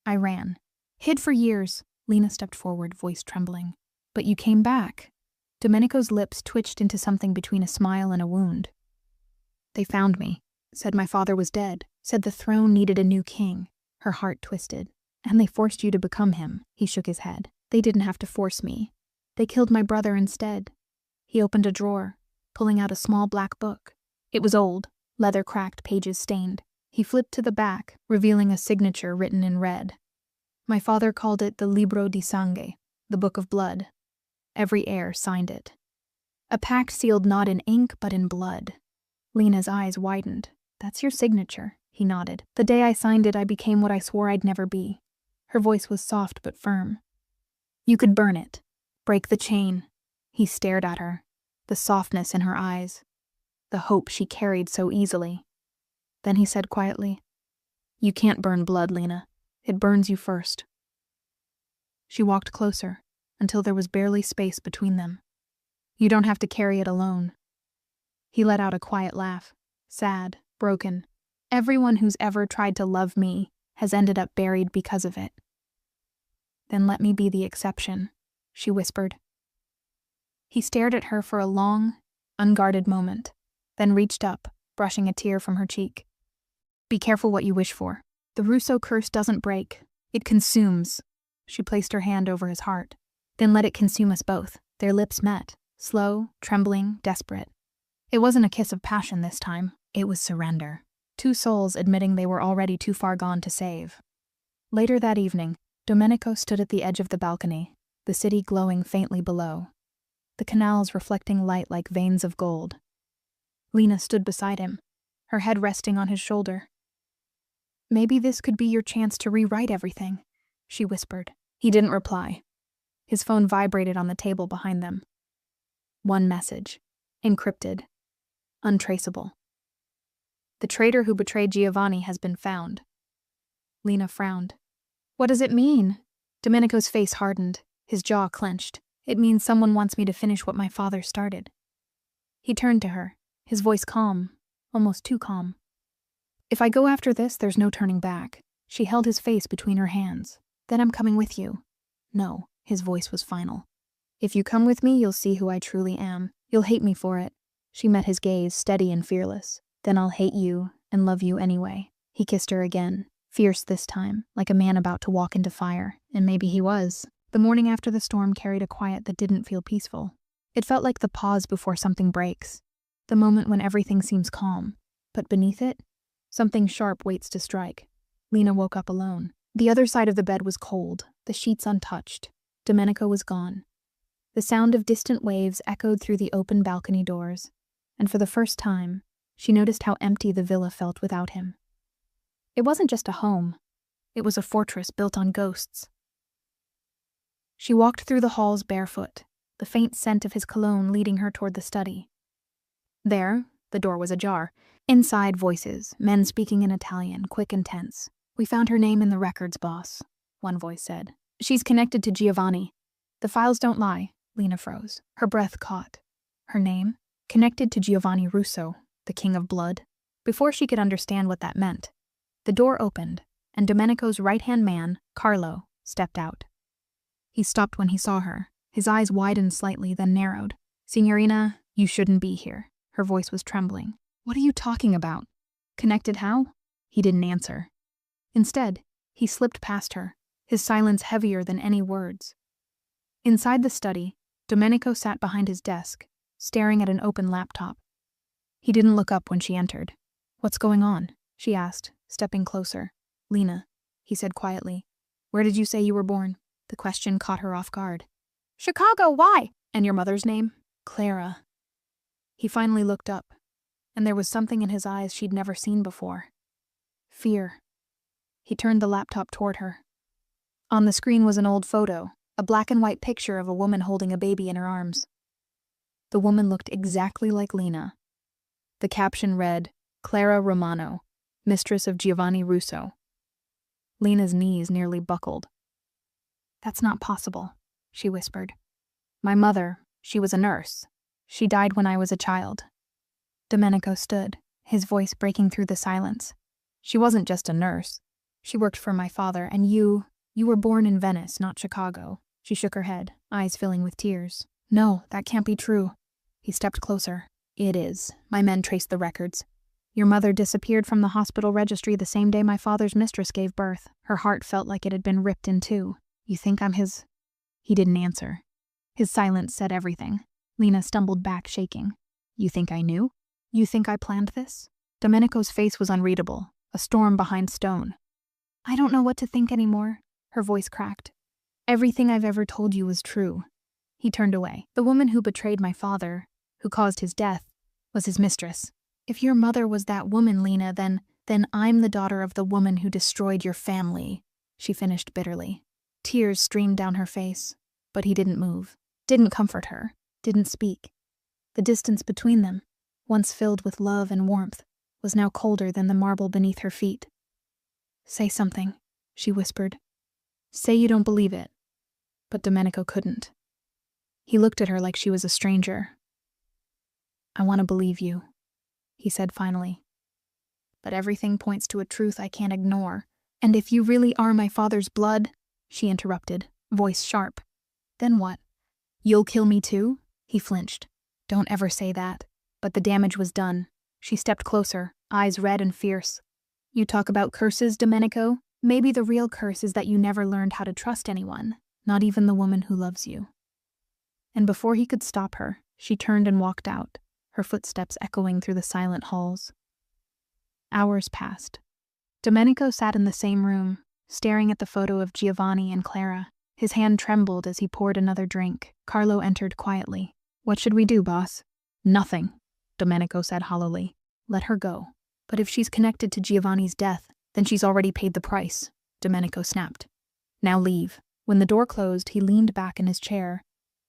I ran. Hid for years." Lena stepped forward, voice trembling. "But you came back." Domenico's lips twitched into something between a smile and a wound. "They found me. Said my father was dead. Said the throne needed a new king." Her heart twisted. "And they forced you to become him." He shook his head. "They didn't have to force me. They killed my brother instead." He opened a drawer, pulling out a small black book. It was old, leather cracked, pages stained. He flipped to the back, revealing a signature written in red. My father called it the Libro di Sangue, the Book of Blood. Every heir signed it. A pact sealed not in ink but in blood. Lena's eyes widened. "That's your signature," he nodded. "The day I signed it, I became what I swore I'd never be." Her voice was soft but firm. "You could burn it. Break the chain." He stared at her, the softness in her eyes, the hope she carried so easily. Then he said quietly, "You can't burn blood, Lena. It burns you first." She walked closer, until there was barely space between them. "You don't have to carry it alone." He let out a quiet laugh, sad, broken. "Everyone who's ever tried to love me has ended up buried because of it." "Then let me be the exception," she whispered. He stared at her for a long, unguarded moment, then reached up, brushing a tear from her cheek. "Be careful what you wish for. The Russo curse doesn't break. It consumes." She placed her hand over his heart. "Then let it consume us both." Their lips met, slow, trembling, desperate. It wasn't a kiss of passion this time. It was surrender. Two souls admitting they were already too far gone to save. Later that evening, Domenico stood at the edge of the balcony, the city glowing faintly below, the canals reflecting light like veins of gold. Lena stood beside him, her head resting on his shoulder. "Maybe this could be your chance to rewrite everything," she whispered. He didn't reply. His phone vibrated on the table behind them. One message, encrypted, untraceable. "The traitor who betrayed Giovanni has been found." Lena frowned. "What does it mean?" Domenico's face hardened, his jaw clenched. "It means someone wants me to finish what my father started." He turned to her, his voice calm, almost too calm. "If I go after this, there's no turning back." She held his face between her hands. "Then I'm coming with you." "No," his voice was final. "If you come with me, you'll see who I truly am. You'll hate me for it." She met his gaze, steady and fearless. "Then I'll hate you and love you anyway." He kissed her again, fierce this time, like a man about to walk into fire, and maybe he was. The morning after the storm carried a quiet that didn't feel peaceful. It felt like the pause before something breaks, the moment when everything seems calm, but beneath it, something sharp waits to strike. Lena woke up alone. The other side of the bed was cold, the sheets untouched. Domenico was gone. The sound of distant waves echoed through the open balcony doors, and for the first time, she noticed how empty the villa felt without him. It wasn't just a home. It was a fortress built on ghosts. She walked through the halls barefoot, the faint scent of his cologne leading her toward the study. There, the door was ajar. Inside, voices, men speaking in Italian, quick and tense. "We found her name in the records, boss," one voice said. "She's connected to Giovanni." "The files don't lie," Lena froze. Her breath caught. Her name? Connected to Giovanni Russo, the king of blood. Before she could understand what that meant, the door opened, and Domenico's right-hand man, Carlo, stepped out. He stopped when he saw her. His eyes widened slightly, then narrowed. "Signorina, you shouldn't be here." Her voice was trembling. "What are you talking about? Connected how?" He didn't answer. Instead, he slipped past her, his silence heavier than any words. Inside the study, Domenico sat behind his desk, staring at an open laptop. He didn't look up when she entered. "What's going on?" she asked, stepping closer. "Lena," he said quietly. "Where did you say you were born?" The question caught her off guard. "Chicago, why?" "And your mother's name?" "Clara." He finally looked up, and there was something in his eyes she'd never seen before. Fear. He turned the laptop toward her. On the screen was an old photo, a black and white picture of a woman holding a baby in her arms. The woman looked exactly like Lena. The caption read, "Clara Romano, mistress of Giovanni Russo." Lena's knees nearly buckled. "That's not possible," she whispered. "My mother, she was a nurse. She died when I was a child." Domenico stood, his voice breaking through the silence. "She wasn't just a nurse. She worked for my father, and you were born in Venice, not Chicago." She shook her head, eyes filling with tears. "No, that can't be true." He stepped closer. "It is. My men traced the records. Your mother disappeared from the hospital registry the same day my father's mistress gave birth. Her heart felt like it had been ripped in two. You think I'm his—" He didn't answer. His silence said everything. Lena stumbled back, shaking. "You think I knew? You think I planned this?" Domenico's face was unreadable, a storm behind stone. "I don't know what to think anymore," her voice cracked. "Everything I've ever told you was true." He turned away. "The woman who betrayed my father, who caused his death, was his mistress. If your mother was that woman, Lena, then I'm the daughter of the woman who destroyed your family," she finished bitterly. Tears streamed down her face, but he didn't move, didn't comfort her, didn't speak. The distance between them, once filled with love and warmth, was now colder than the marble beneath her feet. "Say something," she whispered. "Say you don't believe it." But Domenico couldn't. He looked at her like she was a stranger. "I want to believe you," he said finally. "But everything points to a truth I can't ignore. And if you really are my father's blood," she interrupted, voice sharp. "Then what? You'll kill me too?" He flinched. "Don't ever say that." But the damage was done. She stepped closer, eyes red and fierce. "You talk about curses, Domenico? Maybe the real curse is that you never learned how to trust anyone, not even the woman who loves you." And before he could stop her, she turned and walked out, her footsteps echoing through the silent halls. Hours passed. Domenico sat in the same room, staring at the photo of Giovanni and Clara. His hand trembled as he poured another drink. Carlo entered quietly. "What should we do, boss?" "Nothing," Domenico said hollowly. "Let her go." "But if she's connected to Giovanni's death, then she's already paid the price," Domenico snapped. "Now leave." When the door closed, he leaned back in his chair,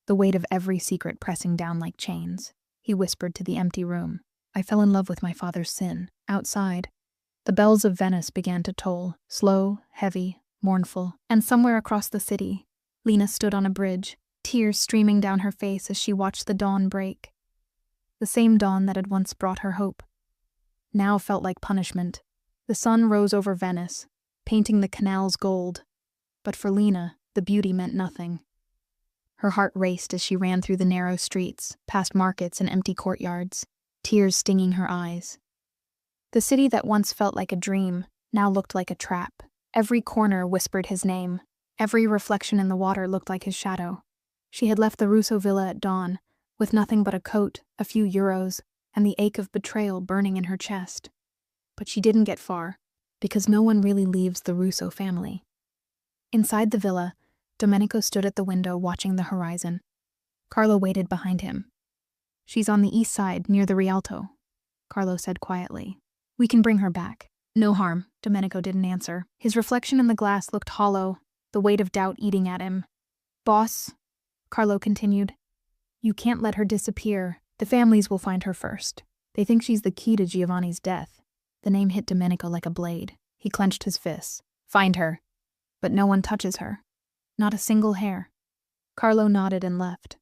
the weight of every secret pressing down like chains. He whispered to the empty room. "I fell in love with my father's sin." Outside, the bells of Venice began to toll, slow, heavy, mournful, and somewhere across the city, Lena stood on a bridge, tears streaming down her face as she watched the dawn break. The same dawn that had once brought her hope now felt like punishment. The sun rose over Venice, painting the canals gold, but for Lena, the beauty meant nothing. Her heart raced as she ran through the narrow streets, past markets and empty courtyards, tears stinging her eyes. The city that once felt like a dream now looked like a trap. Every corner whispered his name. Every reflection in the water looked like his shadow. She had left the Russo villa at dawn, with nothing but a coat, a few euros, and the ache of betrayal burning in her chest. But she didn't get far, because no one really leaves the Russo family. Inside the villa, Domenico stood at the window watching the horizon. Carlo waited behind him. "She's on the east side, near the Rialto," Carlo said quietly. "We can bring her back." "No harm," Domenico didn't answer. His reflection in the glass looked hollow, the weight of doubt eating at him. "Boss," Carlo continued, "you can't let her disappear. The families will find her first. They think she's the key to Giovanni's death." The name hit Domenico like a blade. He clenched his fists. "Find her. But no one touches her. Not a single hair." Carlo nodded and left.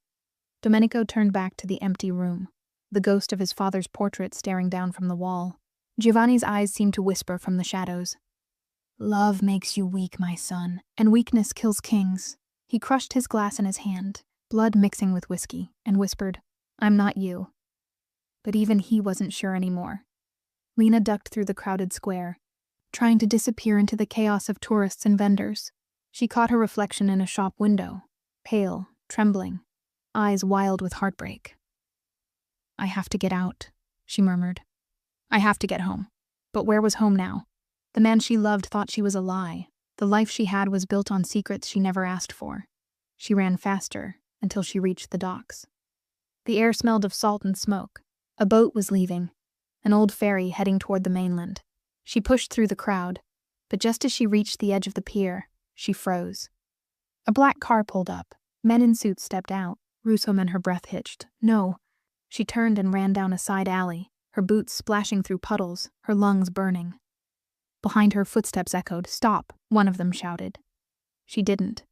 Domenico turned back to the empty room, the ghost of his father's portrait staring down from the wall. Giovanni's eyes seemed to whisper from the shadows. "Love makes you weak, my son, and weakness kills kings." He crushed his glass in his hand, blood mixing with whiskey, and whispered, "I'm not you." But even he wasn't sure anymore. Lena ducked through the crowded square, trying to disappear into the chaos of tourists and vendors. She caught her reflection in a shop window, pale, trembling, eyes wild with heartbreak. "I have to get out," she murmured. "I have to get home." But where was home now? The man she loved thought she was a lie. The life she had was built on secrets she never asked for. She ran faster until she reached the docks. The air smelled of salt and smoke. A boat was leaving, an old ferry heading toward the mainland. She pushed through the crowd, but just as she reached the edge of the pier, she froze. A black car pulled up. Men in suits stepped out. Russo and her breath hitched. "No." She turned and ran down a side alley, her boots splashing through puddles, her lungs burning. Behind her, footsteps echoed. "Stop," one of them shouted. She didn't.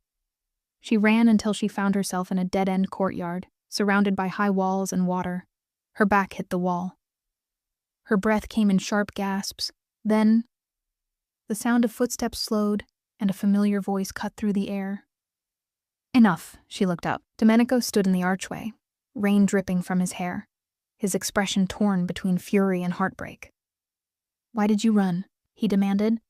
She ran until she found herself in a dead-end courtyard, surrounded by high walls and water. Her back hit the wall. Her breath came in sharp gasps. Then, the sound of footsteps slowed, and a familiar voice cut through the air. "Enough," she looked up. Domenico stood in the archway, rain dripping from his hair, his expression torn between fury and heartbreak. "Why did you run?" he demanded.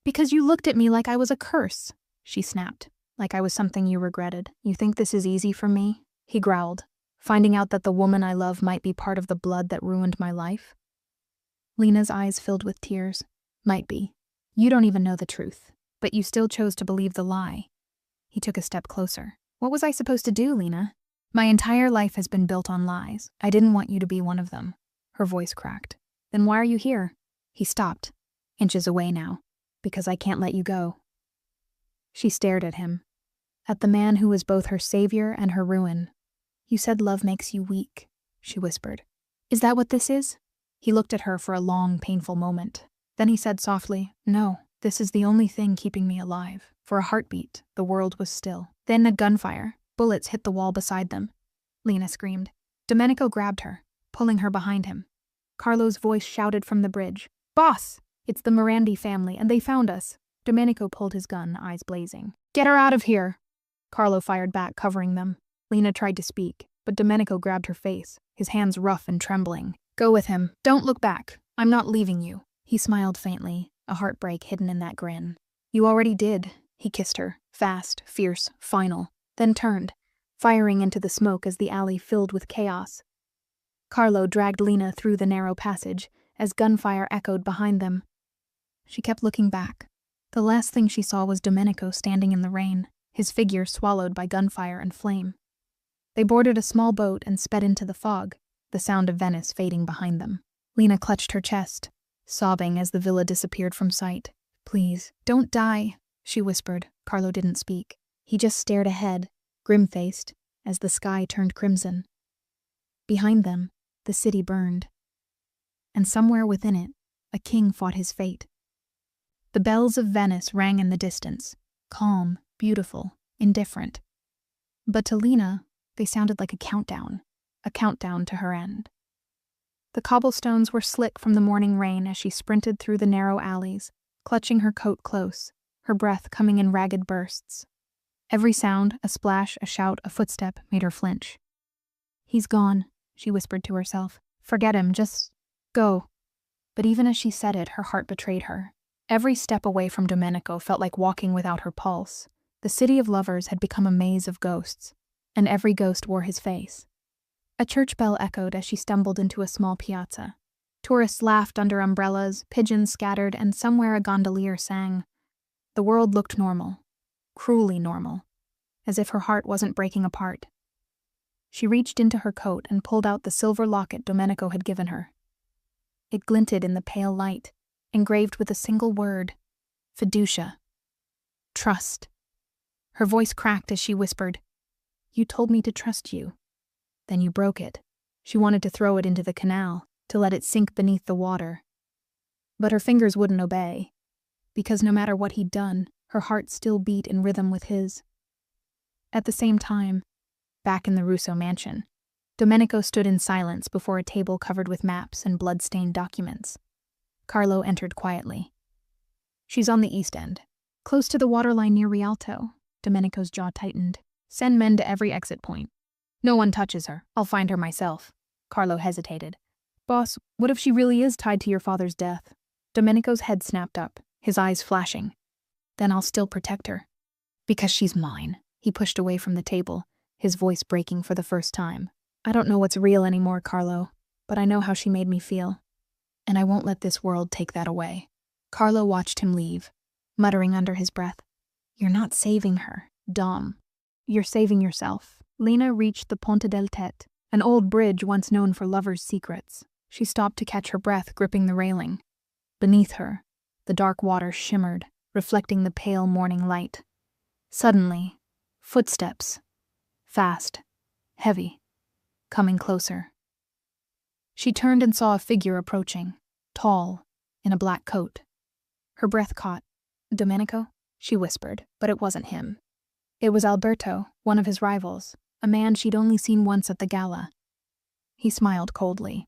"Because you looked at me like I was a curse," she snapped, "like I was something you regretted. You think this is easy for me?" He growled, "Finding out that the woman I love might be part of the blood that ruined my life?" Lena's eyes filled with tears. "Might be. You don't even know the truth, but you still chose to believe the lie." He took a step closer. "What was I supposed to do, Lena? My entire life has been built on lies. I didn't want you to be one of them." Her voice cracked. "Then why are you here?" He stopped, inches away now. "Because I can't let you go." She stared at him, at the man who was both her savior and her ruin. "You said love makes you weak," she whispered. "Is that what this is?" He looked at her for a long, painful moment. Then he said softly, "No, this is the only thing keeping me alive." For a heartbeat, the world was still. Then a gunfire. Bullets hit the wall beside them. Lena screamed. Domenico grabbed her, pulling her behind him. Carlo's voice shouted from the bridge, "Boss! It's the Morandi family, and they found us." Domenico pulled his gun, eyes blazing. "Get her out of here!" Carlo fired back, covering them. Lena tried to speak, but Domenico grabbed her face, his hands rough and trembling. "Go with him. Don't look back. I'm not leaving you." He smiled faintly, a heartbreak hidden in that grin. "You already did." He kissed her, fast, fierce, final, then turned, firing into the smoke as the alley filled with chaos. Carlo dragged Lena through the narrow passage as gunfire echoed behind them. She kept looking back. The last thing she saw was Domenico standing in the rain, his figure swallowed by gunfire and flame. They boarded a small boat and sped into the fog, the sound of Venice fading behind them. Lena clutched her chest, sobbing as the villa disappeared from sight. "Please, don't die," she whispered. Carlo didn't speak. He just stared ahead, grim-faced, as the sky turned crimson. Behind them, the city burned. And somewhere within it, a king fought his fate. The bells of Venice rang in the distance, calm, beautiful, indifferent. But to Lena, they sounded like a countdown to her end. The cobblestones were slick from the morning rain as she sprinted through the narrow alleys, clutching her coat close, her breath coming in ragged bursts. Every sound, a splash, a shout, a footstep, made her flinch. "He's gone," she whispered to herself. "Forget him, just go." But even as she said it, her heart betrayed her. Every step away from Domenico felt like walking without her pulse. The city of lovers had become a maze of ghosts, and every ghost wore his face. A church bell echoed as she stumbled into a small piazza. Tourists laughed under umbrellas, pigeons scattered, and somewhere a gondolier sang. The world looked normal, cruelly normal, as if her heart wasn't breaking apart. She reached into her coat and pulled out the silver locket Domenico had given her. It glinted in the pale light, engraved with a single word: fiducia. Trust. Her voice cracked as she whispered, "You told me to trust you. Then you broke it." She wanted to throw it into the canal, to let it sink beneath the water. But her fingers wouldn't obey, because no matter what he'd done, her heart still beat in rhythm with his. At the same time, back in the Russo mansion, Domenico stood in silence before a table covered with maps and blood-stained documents. Carlo entered quietly. "She's on the east end, close to the waterline near Rialto." Domenico's jaw tightened. "Send men to every exit point. No one touches her. I'll find her myself." Carlo hesitated. "Boss, what if she really is tied to your father's death?" Domenico's head snapped up, his eyes flashing. "Then I'll still protect her. Because she's mine." He pushed away from the table, his voice breaking for the first time. "I don't know what's real anymore, Carlo, but I know how she made me feel. And I won't let this world take that away." Carlo watched him leave, muttering under his breath, "You're not saving her, Dom. You're saving yourself." Lena reached the Ponte del Tet, an old bridge once known for lovers' secrets. She stopped to catch her breath, gripping the railing. Beneath her, the dark water shimmered, reflecting the pale morning light. Suddenly, footsteps. Fast, heavy, coming closer. She turned and saw a figure approaching, tall, in a black coat. Her breath caught. "Domenico?" she whispered, but it wasn't him. It was Alberto, one of his rivals, a man she'd only seen once at the gala. He smiled coldly.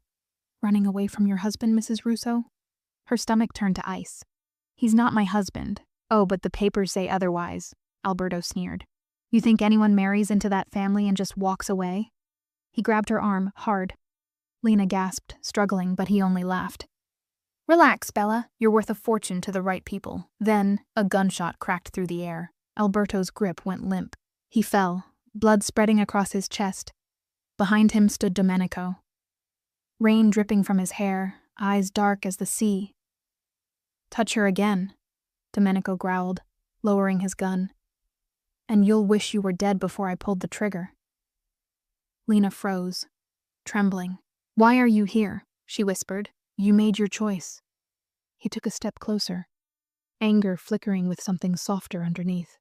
"Running away from your husband, Mrs. Russo?" Her stomach turned to ice. "He's not my husband." "Oh, but the papers say otherwise," Alberto sneered. "You think anyone marries into that family and just walks away?" He grabbed her arm, hard. Lena gasped, struggling, but he only laughed. "Relax, Bella. You're worth a fortune to the right people." Then, a gunshot cracked through the air. Alberto's grip went limp. He fell, blood spreading across his chest. Behind him stood Domenico. Rain dripping from his hair, eyes dark as the sea. "Touch her again," Domenico growled, lowering his gun. "And you'll wish you were dead before I pulled the trigger." Lena froze, trembling. "Why are you here?" she whispered. "You made your choice." He took a step closer, anger flickering with something softer underneath.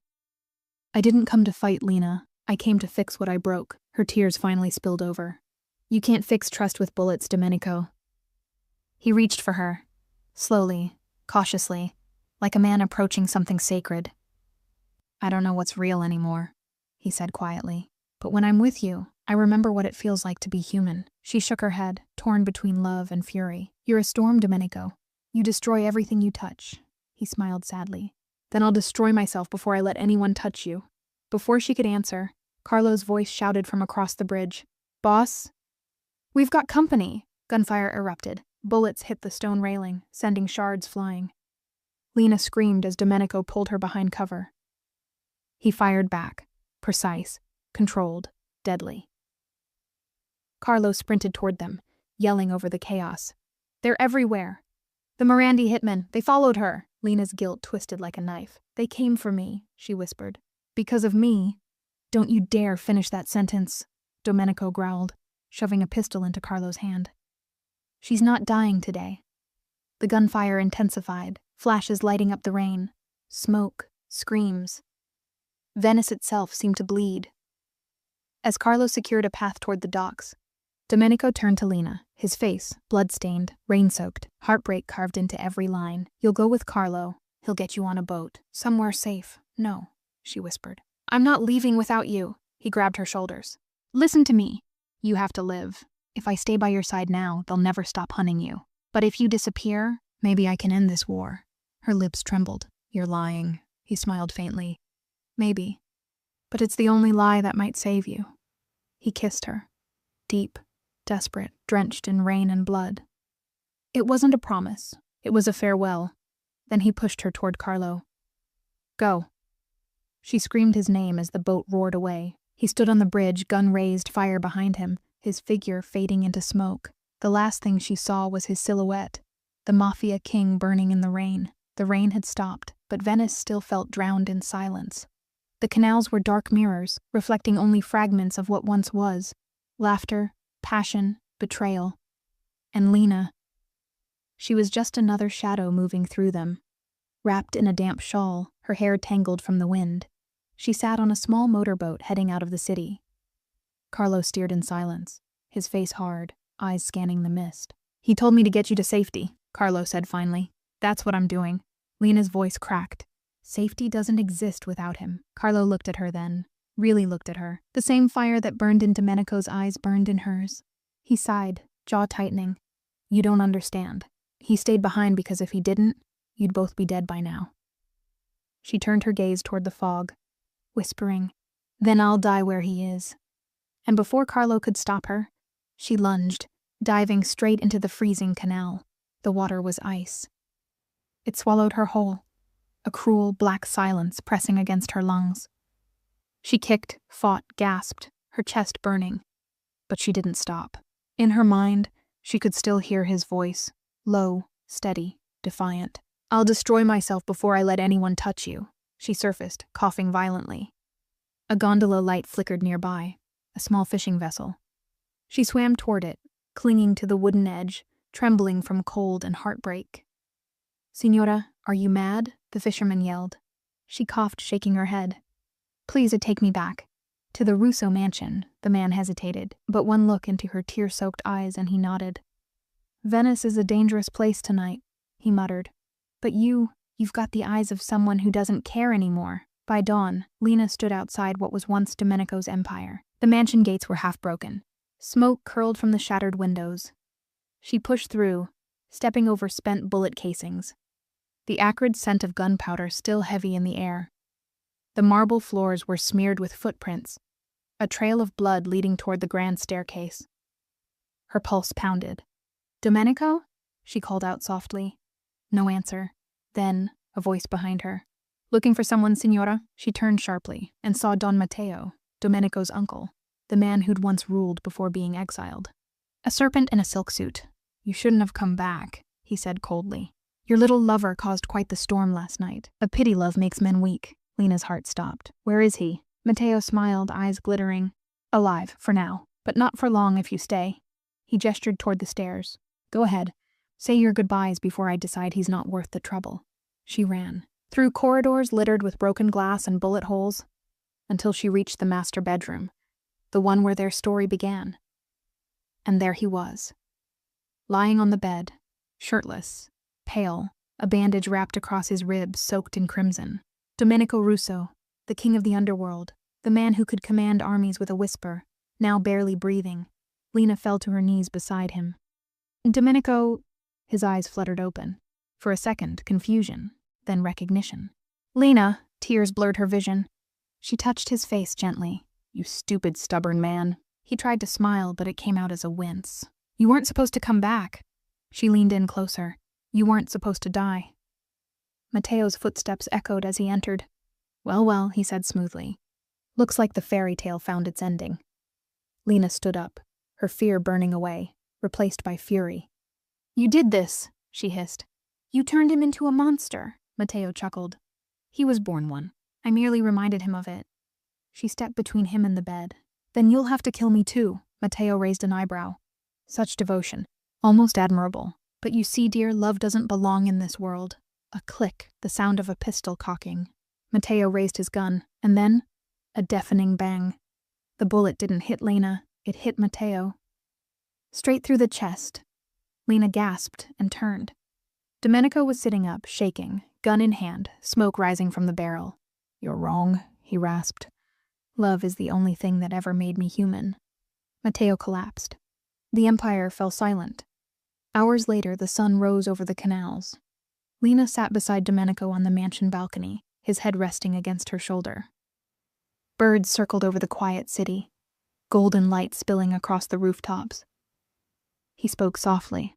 "I didn't come to fight, Lena. I came to fix what I broke." Her tears finally spilled over. "You can't fix trust with bullets, Domenico." He reached for her, slowly, cautiously, like a man approaching something sacred. "I don't know what's real anymore," he said quietly. "But when I'm with you, I remember what it feels like to be human." She shook her head, torn between love and fury. "You're a storm, Domenico. You destroy everything you touch." He smiled sadly. "Then I'll destroy myself before I let anyone touch you." Before she could answer, Carlo's voice shouted from across the bridge. "Boss? We've got company!" Gunfire erupted. Bullets hit the stone railing, sending shards flying. Lena screamed as Domenico pulled her behind cover. He fired back, precise, controlled, deadly. Carlo sprinted toward them, yelling over the chaos. "They're everywhere! The Morandi hitmen, they followed her!" Lena's guilt twisted like a knife. "They came for me," she whispered. "Because of me?" "Don't you dare finish that sentence," Domenico growled, shoving a pistol into Carlo's hand. "She's not dying today." The gunfire intensified, flashes lighting up the rain. Smoke, screams. Venice itself seemed to bleed. As Carlo secured a path toward the docks, Domenico turned to Lena, his face, blood-stained, rain-soaked, heartbreak carved into every line. "You'll go with Carlo. He'll get you on a boat. Somewhere safe." "No," she whispered. "I'm not leaving without you." He grabbed her shoulders. "Listen to me. You have to live. If I stay by your side now, they'll never stop hunting you. But if you disappear, maybe I can end this war." Her lips trembled. "You're lying." He smiled faintly. "Maybe. But it's the only lie that might save you." He kissed her. Deep, desperate, drenched in rain and blood. It wasn't a promise. It was a farewell. Then he pushed her toward Carlo. "Go." She screamed his name as the boat roared away. He stood on the bridge, gun raised, fire behind him, his figure fading into smoke. The last thing she saw was his silhouette, the Mafia king burning in the rain. The rain had stopped, but Venice still felt drowned in silence. The canals were dark mirrors, reflecting only fragments of what once was. Laughter, passion, betrayal. And Lena. She was just another shadow moving through them. Wrapped in a damp shawl, her hair tangled from the wind, she sat on a small motorboat heading out of the city. Carlo steered in silence, his face hard, eyes scanning the mist. "He told me to get you to safety," Carlo said finally. "That's what I'm doing." Lena's voice cracked. Safety doesn't exist without him. Carlo looked at her then, really looked at her. The same fire that burned in Domenico's eyes burned in hers. He sighed, jaw tightening. "You don't understand. He stayed behind because if he didn't, you'd both be dead by now." She turned her gaze toward the fog, whispering, "Then I'll die where he is." And before Carlo could stop her, she lunged, diving straight into the freezing canal. The water was ice. It swallowed her whole, a cruel black silence pressing against her lungs. She kicked, fought, gasped, her chest burning. But she didn't stop. In her mind, she could still hear his voice, low, steady, defiant. "I'll destroy myself before I let anyone touch you." She surfaced, coughing violently. A gondola light flickered nearby, a small fishing vessel. She swam toward it, clinging to the wooden edge, trembling from cold and heartbreak. "Signora, are you mad?" the fisherman yelled. She coughed, shaking her head. "Please take me back." "To the Russo mansion," the man hesitated, but one look into her tear-soaked eyes and he nodded. "Venice is a dangerous place tonight," he muttered. "But you've got the eyes of someone who doesn't care anymore." By dawn, Lena stood outside what was once Domenico's empire. The mansion gates were half broken. Smoke curled from the shattered windows. She pushed through, stepping over spent bullet casings. The acrid scent of gunpowder still heavy in the air. The marble floors were smeared with footprints, a trail of blood leading toward the grand staircase. Her pulse pounded. "Domenico?" she called out softly. No answer. Then, a voice behind her. "Looking for someone, Signora?" She turned sharply and saw Don Matteo, Domenico's uncle, the man who'd once ruled before being exiled. A serpent in a silk suit. "You shouldn't have come back," he said coldly. "Your little lover caused quite the storm last night. A pity love makes men weak." Lena's heart stopped. "Where is he?" Matteo smiled, eyes glittering. "Alive, for now, but not for long if you stay." He gestured toward the stairs. "Go ahead. Say your goodbyes before I decide he's not worth the trouble." She ran, through corridors littered with broken glass and bullet holes, until she reached the master bedroom, the one where their story began. And there he was, lying on the bed, shirtless, pale, a bandage wrapped across his ribs soaked in crimson. Domenico Russo, the king of the underworld, the man who could command armies with a whisper, now barely breathing. Lena fell to her knees beside him. "Domenico..." His eyes fluttered open. For a second, confusion, then recognition. "Lena," tears blurred her vision. She touched his face gently. "You stupid, stubborn man." He tried to smile, but it came out as a wince. "You weren't supposed to come back." She leaned in closer. "You weren't supposed to die." Matteo's footsteps echoed as he entered. Well, well, he said smoothly. "Looks like the fairy tale found its ending." Lena stood up, her fear burning away, replaced by fury. "You did this," she hissed. "You turned him into a monster." Matteo chuckled. "He was born one. I merely reminded him of it." She stepped between him and the bed. "Then you'll have to kill me too." Matteo raised an eyebrow. Such devotion. Almost admirable. "But you see, dear, love doesn't belong in this world." A click, the sound of a pistol cocking. Matteo raised his gun, and then a deafening bang. The bullet didn't hit Lena, it hit Matteo. Straight through the chest. Lena gasped and turned. Domenico was sitting up, shaking, gun in hand, smoke rising from the barrel. "You're wrong," he rasped. "Love is the only thing that ever made me human." Matteo collapsed. The empire fell silent. Hours later, the sun rose over the canals. Lena sat beside Domenico on the mansion balcony, his head resting against her shoulder. Birds circled over the quiet city, golden light spilling across the rooftops. He spoke softly.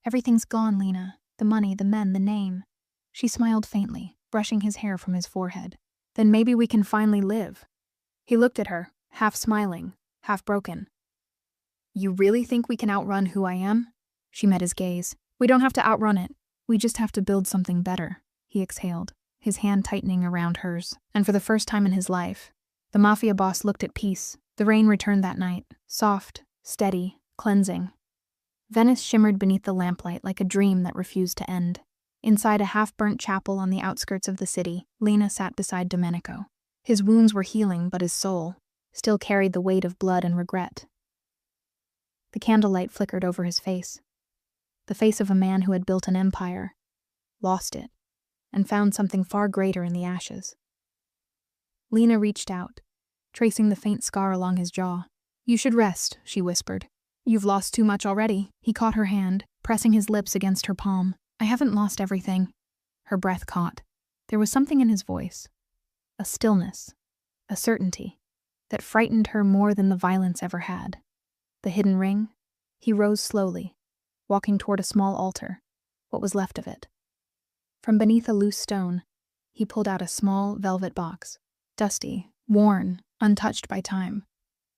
"Everything's gone, Lena. The money, the men, the name." She smiled faintly, brushing his hair from his forehead. "Then maybe we can finally live." He looked at her, half smiling, half broken. "You really think we can outrun who I am?" She met his gaze. "We don't have to outrun it. We just have to build something better," he exhaled. his hand tightening around hers, and for the first time in his life, the Mafia boss looked at peace. The rain returned that night, soft, steady, cleansing. Venice shimmered beneath the lamplight like a dream that refused to end. Inside a half-burnt chapel on the outskirts of the city, Lena sat beside Domenico. His wounds were healing, but his soul still carried the weight of blood and regret. The candlelight flickered over his face. The face of a man who had built an empire, lost it, and found something far greater in the ashes. Lena reached out, tracing the faint scar along his jaw. "You should rest," she whispered. "You've lost too much already." He caught her hand, pressing his lips against her palm. "I haven't lost everything." Her breath caught. There was something in his voice, a stillness, a certainty, that frightened her more than the violence ever had. The hidden ring? He rose slowly, walking toward a small altar, what was left of it. From beneath a loose stone, he pulled out a small velvet box, dusty, worn, untouched by time.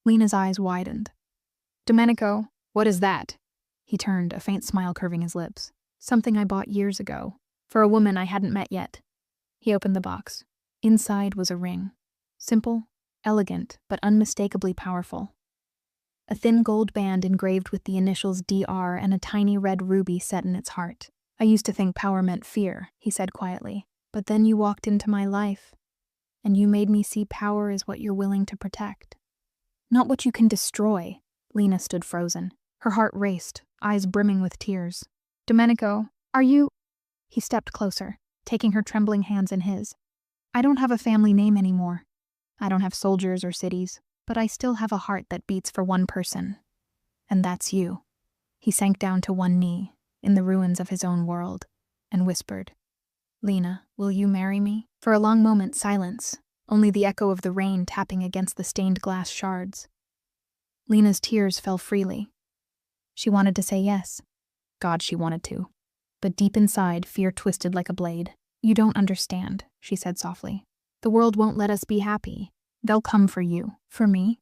Lena's eyes widened. "Domenico, what is that?" He turned, a faint smile curving his lips. "Something I bought years ago, for a woman I hadn't met yet." He opened the box. Inside was a ring. Simple, elegant, but unmistakably powerful. A thin gold band engraved with the initials DR and a tiny red ruby set in its heart. "I used to think power meant fear," he said quietly. "But then you walked into my life, and you made me see power is what you're willing to protect. Not what you can destroy." Lena stood frozen. Her heart raced, eyes brimming with tears. "Domenico, are you—" He stepped closer, taking her trembling hands in his. "I don't have a family name anymore. I don't have soldiers or cities, but I still have a heart that beats for one person. And that's you." He sank down to one knee, in the ruins of his own world, and whispered, "Lena, will you marry me?" For a long moment, silence, only the echo of the rain tapping against the stained glass shards. Lena's tears fell freely. She wanted to say yes. God, she wanted to. But deep inside, fear twisted like a blade. "You don't understand," she said softly. "The world won't let us be happy. They'll come for you." "For me?"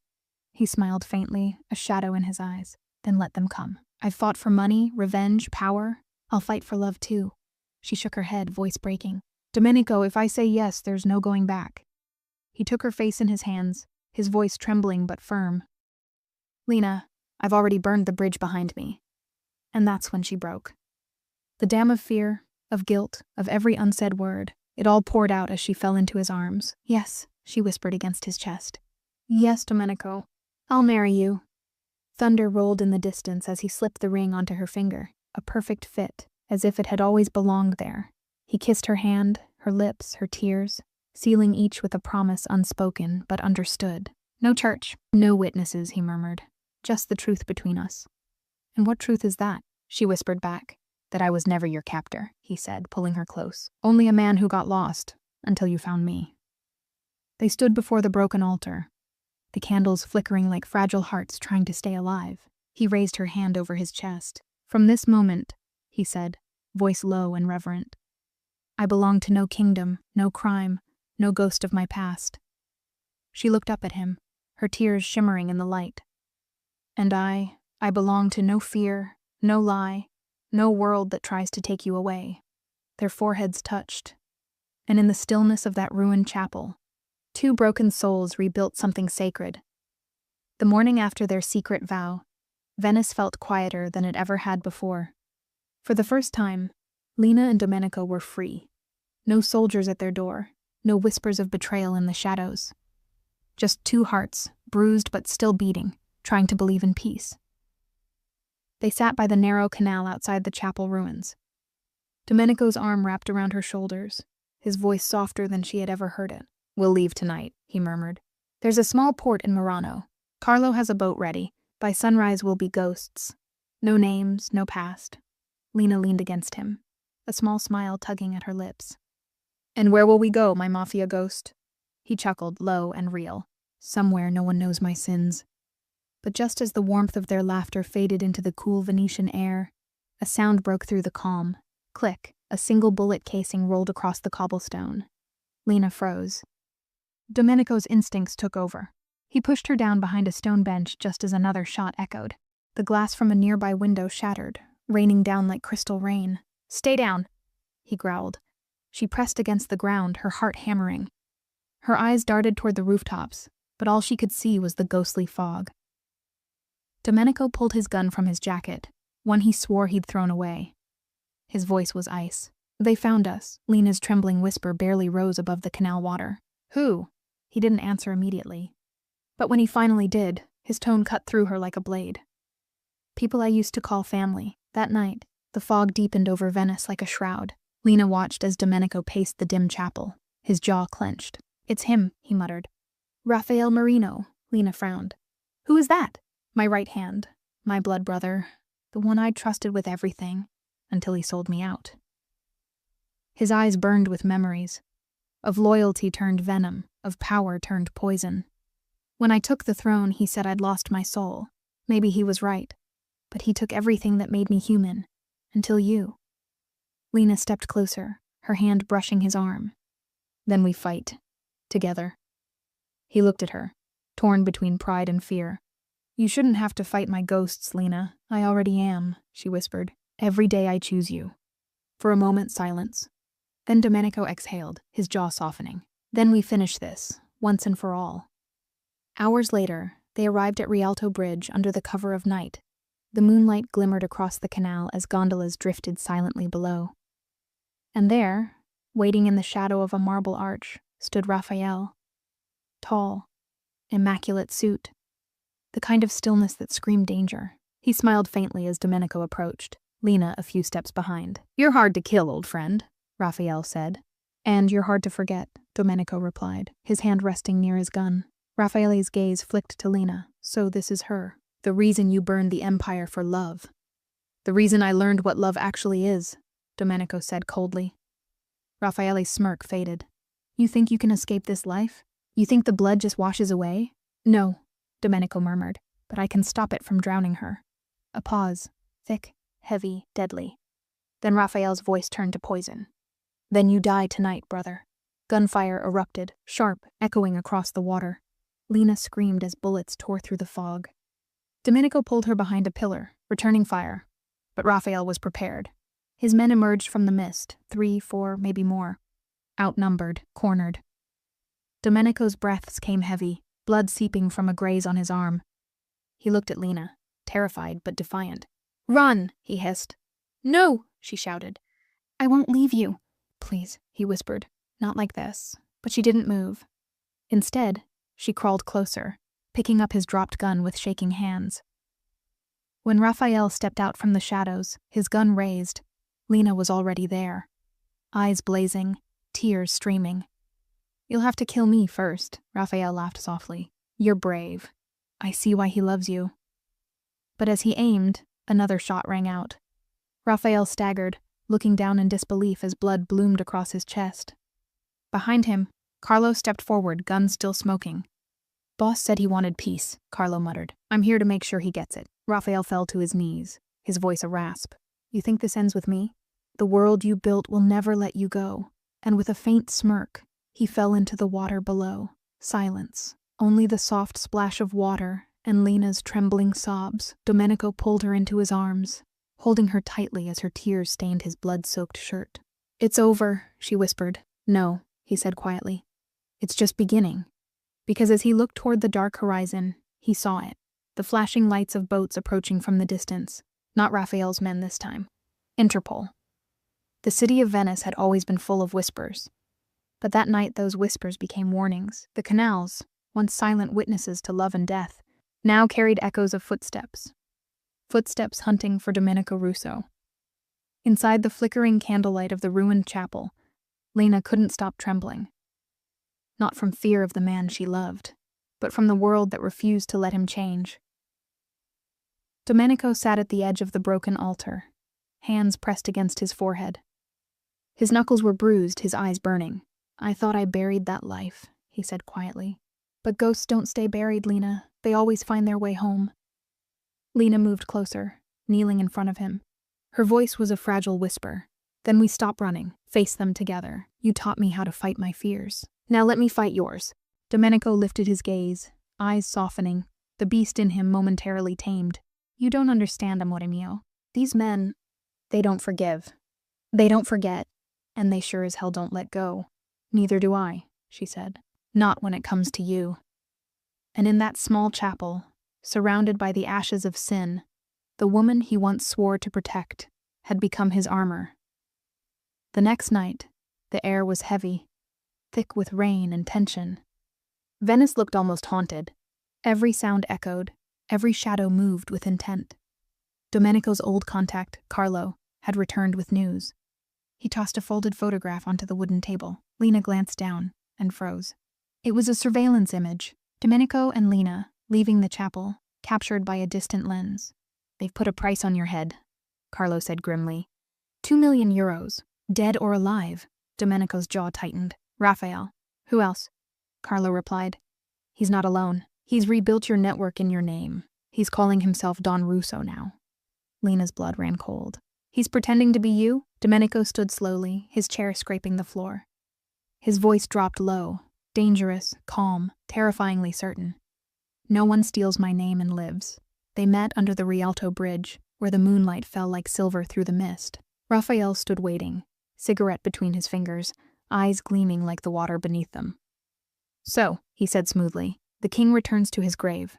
He smiled faintly, a shadow in his eyes. "Then let them come. I've fought for money, revenge, power. I'll fight for love too." She shook her head, voice breaking. "Domenico, if I say yes, there's no going back." He took her face in his hands, his voice trembling but firm. "Lena, I've already burned the bridge behind me." And that's when she broke. The dam of fear, of guilt, of every unsaid word, it all poured out as she fell into his arms. "Yes," she whispered against his chest. "Yes, Domenico, I'll marry you." Thunder rolled in the distance as he slipped the ring onto her finger, a perfect fit, as if it had always belonged there. He kissed her hand, her lips, her tears, sealing each with a promise unspoken but understood. "No church, no witnesses," he murmured. "Just the truth between us." "And what truth is that?" she whispered back. "That I was never your captor," he said, pulling her close. "Only a man who got lost, until you found me." They stood before the broken altar, the candles flickering like fragile hearts trying to stay alive. He raised her hand over his chest. "From this moment," he said, voice low and reverent, "I belong to no kingdom, no crime, no ghost of my past." She looked up at him, her tears shimmering in the light. "And I belong to no fear, no lie, no world that tries to take you away." Their foreheads touched, and in the stillness of that ruined chapel, two broken souls rebuilt something sacred. The morning after their secret vow, Venice felt quieter than it ever had before. For the first time, Lena and Domenico were free. No soldiers at their door, no whispers of betrayal in the shadows. Just two hearts, bruised but still beating, trying to believe in peace. They sat by the narrow canal outside the chapel ruins. Domenico's arm wrapped around her shoulders, his voice softer than she had ever heard it. "We'll leave tonight," he murmured. "There's a small port in Murano. Carlo has a boat ready. By sunrise we'll be ghosts. No names, no past." Lena leaned against him, a small smile tugging at her lips. "And where will we go, my Mafia ghost?" He chuckled, low and real. "Somewhere no one knows my sins." But just as the warmth of their laughter faded into the cool Venetian air, a sound broke through the calm. Click, a single bullet casing rolled across the cobblestone. Lena froze. Domenico's instincts took over. He pushed her down behind a stone bench just as another shot echoed. The glass from a nearby window shattered, raining down like crystal rain. "Stay down," he growled. She pressed against the ground, her heart hammering. Her eyes darted toward the rooftops, but all she could see was the ghostly fog. Domenico pulled his gun from his jacket, one he swore he'd thrown away. His voice was ice. "They found us." Lena's trembling whisper barely rose above the canal water. "Who?" He didn't answer immediately. But when he finally did, his tone cut through her like a blade. "People I used to call family." That night, the fog deepened over Venice like a shroud. Lena watched as Domenico paced the dim chapel, his jaw clenched. "It's him," he muttered. "Raphael Marino." Lena frowned. "Who is that?" "My right hand. My blood brother. The one I trusted with everything, until he sold me out." His eyes burned with memories. Of loyalty turned venom, of power turned poison. "When I took the throne, he said I'd lost my soul. Maybe he was right. But he took everything that made me human. Until you." Lena stepped closer, her hand brushing his arm. "Then we fight. Together." He looked at her, torn between pride and fear. "You shouldn't have to fight my ghosts, Lena. I already am," she whispered. "Every day I choose you." For a moment, silence. Then Domenico exhaled, his jaw softening. "Then we finish this, once and for all." Hours later, they arrived at Rialto Bridge under the cover of night. The moonlight glimmered across the canal as gondolas drifted silently below. And there, waiting in the shadow of a marble arch, stood Raphael. Tall, immaculate suit. The kind of stillness that screamed danger. He smiled faintly as Domenico approached, Lena a few steps behind. "You're hard to kill, old friend," Raphael said. "And you're hard to forget," Domenico replied, his hand resting near his gun. Raffaele's gaze flicked to Lena. "So this is her. The reason you burned the empire for love." "The reason I learned what love actually is," Domenico said coldly. Raffaele's smirk faded. "You think you can escape this life? You think the blood just washes away?" "No," Domenico murmured, "but I can stop it from drowning her." A pause, thick, heavy, deadly. Then Raphael's voice turned to poison. "Then you die tonight, brother." Gunfire erupted, sharp, echoing across the water. Lena screamed as bullets tore through the fog. Domenico pulled her behind a pillar, returning fire. But Raphael was prepared. His men emerged from the mist, 3, 4, maybe more. Outnumbered, cornered. Domenico's breaths came heavy, blood seeping from a graze on his arm. He looked at Lena, terrified but defiant. "Run!" he hissed. "No!" she shouted. "I won't leave you." "Please," he whispered. "Not like this." But she didn't move. Instead, she crawled closer, picking up his dropped gun with shaking hands. When Raphael stepped out from the shadows, his gun raised, Lena was already there. Eyes blazing, tears streaming. "You'll have to kill me first," Raphael laughed softly. "You're brave. I see why he loves you." But as he aimed, another shot rang out. Raphael staggered, looking down in disbelief as blood bloomed across his chest. Behind him, Carlo stepped forward, gun still smoking. "Boss said he wanted peace," Carlo muttered. "I'm here to make sure he gets it." Raphael fell to his knees, his voice a rasp. "You think this ends with me? The world you built will never let you go." And with a faint smirk, he fell into the water below. Silence. Only the soft splash of water and Lena's trembling sobs. Domenico pulled her into his arms, holding her tightly as her tears stained his blood-soaked shirt. "It's over," she whispered. "No," he said quietly. "It's just beginning." Because as he looked toward the dark horizon, he saw it. The flashing lights of boats approaching from the distance. Not Raphael's men this time. Interpol. The city of Venice had always been full of whispers. But that night those whispers became warnings. The canals, once silent witnesses to love and death, now carried echoes of footsteps. Footsteps hunting for Domenico Russo. Inside the flickering candlelight of the ruined chapel, Lena couldn't stop trembling. Not from fear of the man she loved, but from the world that refused to let him change. Domenico sat at the edge of the broken altar, hands pressed against his forehead. His knuckles were bruised, his eyes burning. "I thought I buried that life," he said quietly. "But ghosts don't stay buried, Lena. They always find their way home." Lena moved closer, kneeling in front of him. Her voice was a fragile whisper. "Then we stop running, face them together. You taught me how to fight my fears. Now let me fight yours." Domenico lifted his gaze, eyes softening, the beast in him momentarily tamed. "You don't understand, amore mio. These men, they don't forgive. They don't forget. And they sure as hell don't let go. Neither do I, she said. Not when it comes to you. And in that small chapel, surrounded by the ashes of sin, the woman he once swore to protect had become his armor. The next night, the air was heavy, thick with rain and tension. Venice looked almost haunted. Every sound echoed, every shadow moved with intent. Domenico's old contact, Carlo, had returned with news. He tossed a folded photograph onto the wooden table. Lena glanced down and froze. It was a surveillance image. Domenico and Lena, leaving the chapel, captured by a distant lens. They've put a price on your head, Carlo said grimly. 2 million euros, dead or alive. Domenico's jaw tightened. Raphael. Who else? Carlo replied. He's not alone. He's rebuilt your network in your name. He's calling himself Don Russo now. Lena's blood ran cold. He's pretending to be you? Domenico stood slowly, his chair scraping the floor. His voice dropped low, dangerous, calm, terrifyingly certain. No one steals my name and lives. They met under the Rialto Bridge, where the moonlight fell like silver through the mist. Raphael stood waiting, cigarette between his fingers, eyes gleaming like the water beneath them. So, he said smoothly, the king returns to his grave.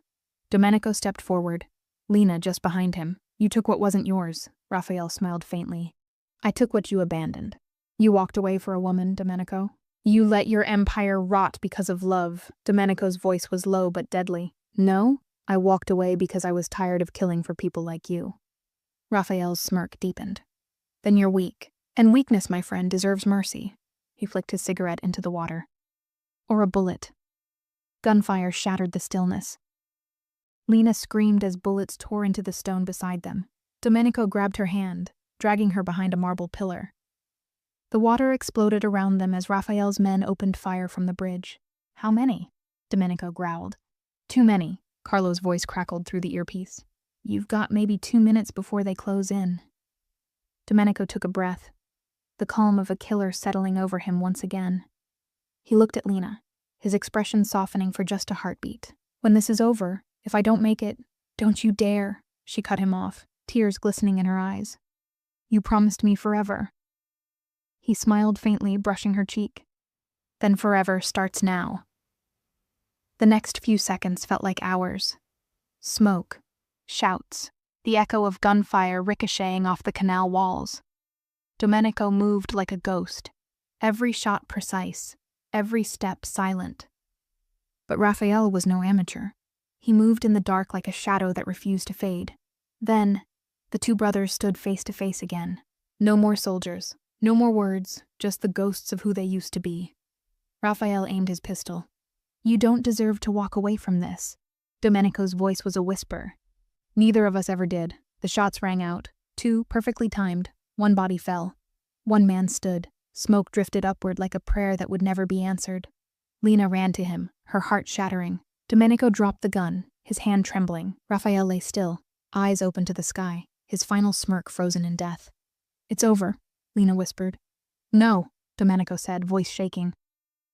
Domenico stepped forward, Lena just behind him. You took what wasn't yours, Raphael smiled faintly. I took what you abandoned. You walked away for a woman, Domenico. You let your empire rot because of love. Domenico's voice was low but deadly. No, I walked away because I was tired of killing for people like you. Raphael's smirk deepened. Then you're weak. And weakness, my friend, deserves mercy. He flicked his cigarette into the water. Or a bullet. Gunfire shattered the stillness. Lena screamed as bullets tore into the stone beside them. Domenico grabbed her hand, dragging her behind a marble pillar. The water exploded around them as Raphael's men opened fire from the bridge. How many? Domenico growled. Too many, Carlo's voice crackled through the earpiece. You've got maybe 2 minutes before they close in. Domenico took a breath, the calm of a killer settling over him once again. He looked at Lena, his expression softening for just a heartbeat. When this is over, if I don't make it, don't you dare, she cut him off, tears glistening in her eyes. You promised me forever. He smiled faintly, brushing her cheek. Then forever starts now. The next few seconds felt like hours. Smoke, shouts, the echo of gunfire ricocheting off the canal walls. Domenico moved like a ghost, every shot precise, every step silent. But Raphael was no amateur. He moved in the dark like a shadow that refused to fade. Then, the two brothers stood face to face again. No more soldiers, no more words, just the ghosts of who they used to be. Raphael aimed his pistol. You don't deserve to walk away from this. Domenico's voice was a whisper. Neither of us ever did. The shots rang out. 2, perfectly timed. 1 body fell. 1 man stood. Smoke drifted upward like a prayer that would never be answered. Lena ran to him, her heart shattering. Domenico dropped the gun, his hand trembling. Raphael lay still, eyes open to the sky, his final smirk frozen in death. It's over, Lena whispered. No, Domenico said, voice shaking.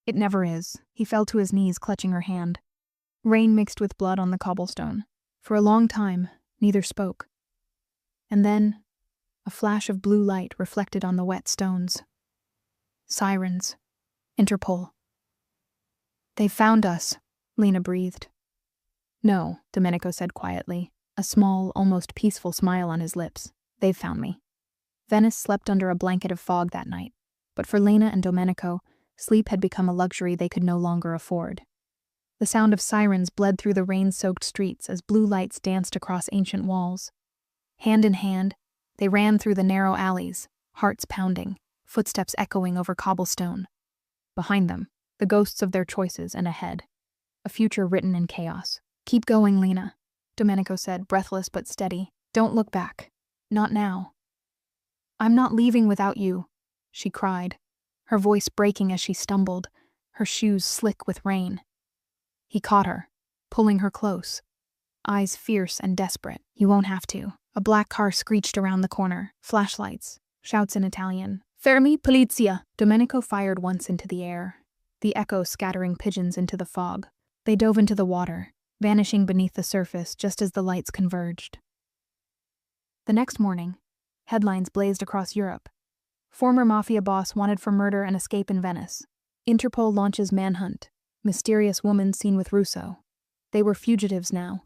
It never is. He fell to his knees, clutching her hand. Rain mixed with blood on the cobblestone. For a long time, neither spoke. And then, a flash of blue light reflected on the wet stones. Sirens. Interpol. They found us, Lena breathed. No, Domenico said quietly, a small, almost peaceful smile on his lips. They've found me. Venice slept under a blanket of fog that night, but for Lena and Domenico, sleep had become a luxury they could no longer afford. The sound of sirens bled through the rain-soaked streets as blue lights danced across ancient walls. Hand in hand, they ran through the narrow alleys, hearts pounding, footsteps echoing over cobblestone. Behind them, the ghosts of their choices, and ahead, a future written in chaos. Keep going, Lena, Domenico said, breathless but steady. Don't look back. Not now. I'm not leaving without you, she cried, her voice breaking as she stumbled, her shoes slick with rain. He caught her, pulling her close, eyes fierce and desperate. You won't have to. A black car screeched around the corner, flashlights, shouts in Italian. Fermi, polizia! Domenico fired once into the air, the echo scattering pigeons into the fog. They dove into the water, vanishing beneath the surface just as the lights converged. The next morning, headlines blazed across Europe. Former Mafia boss wanted for murder and escape in Venice. Interpol launches manhunt. Mysterious woman seen with Russo. They were fugitives now.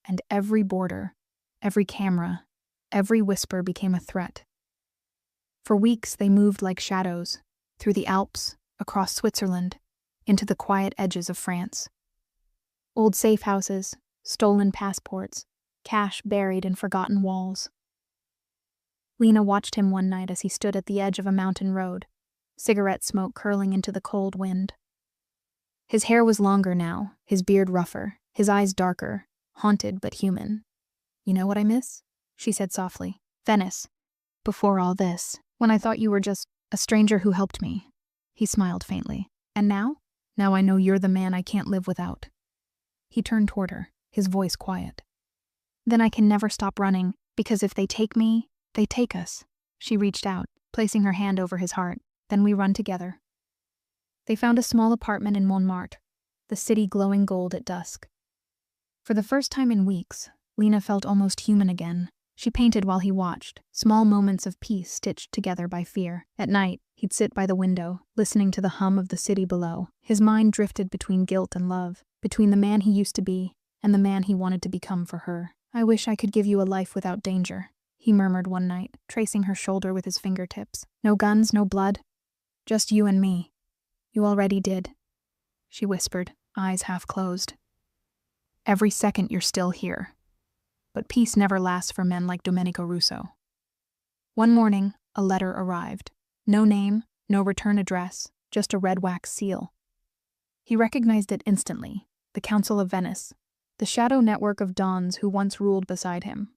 And every border, every camera, every whisper became a threat. For weeks they moved like shadows, through the Alps, across Switzerland, into the quiet edges of France. Old safe houses, stolen passports, cash buried in forgotten walls. Lena watched him one night as he stood at the edge of a mountain road, cigarette smoke curling into the cold wind. His hair was longer now, his beard rougher, his eyes darker, haunted but human. "You know what I miss?" she said softly. "Venice. Before all this, when I thought you were just a stranger who helped me." He smiled faintly. "And now? Now I know you're the man I can't live without." He turned toward her, his voice quiet. "Then I can never stop running, because if they take me, they take us." She reached out, placing her hand over his heart. "Then we run together." They found a small apartment in Montmartre, the city glowing gold at dusk. For the first time in weeks, Lena felt almost human again. She painted while he watched, small moments of peace stitched together by fear. At night, he'd sit by the window, listening to the hum of the city below. His mind drifted between guilt and love, between the man he used to be and the man he wanted to become for her. "I wish I could give you a life without danger," he murmured one night, tracing her shoulder with his fingertips. "No guns, no blood. Just you and me." "You already did," she whispered, eyes half closed. "Every second you're still here. But peace never lasts for men like Domenico Russo." One morning, a letter arrived. No name, no return address, just a red wax seal. He recognized it instantly, the Council of Venice, the shadow network of dons who once ruled beside him.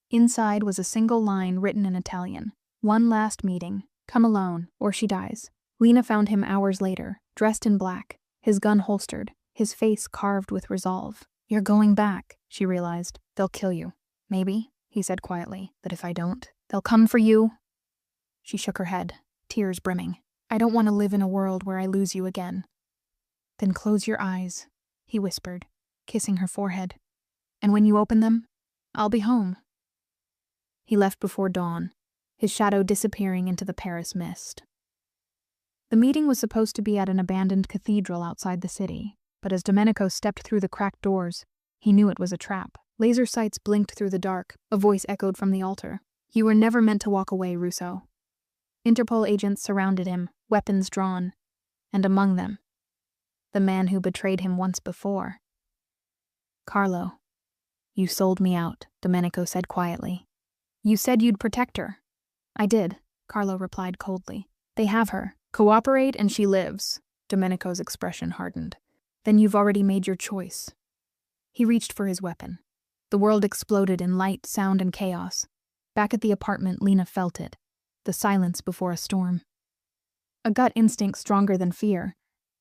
Inside was a single line written in Italian. "One last meeting. Come alone, or she dies." Lena found him hours later, dressed in black, his gun holstered, his face carved with resolve. "You're going back," she realized. "They'll kill you." "Maybe," he said quietly, "but if I don't, they'll come for you." She shook her head, tears brimming. "I don't want to live in a world where I lose you again." "Then close your eyes," he whispered, kissing her forehead. "And when you open them, I'll be home." He left before dawn, his shadow disappearing into the Paris mist. The meeting was supposed to be at an abandoned cathedral outside the city, but as Domenico stepped through the cracked doors, he knew it was a trap. Laser sights blinked through the dark, a voice echoed from the altar. "You were never meant to walk away, Russo." Interpol agents surrounded him, weapons drawn, and among them, the man who betrayed him once before. "Carlo, you sold me out," Domenico said quietly. "You said you'd protect her." "I did," Carlo replied coldly. "They have her. Cooperate and she lives." Domenico's expression hardened. "Then you've already made your choice." He reached for his weapon. The world exploded in light, sound, and chaos. Back at the apartment, Lena felt it. The silence before a storm. A gut instinct stronger than fear.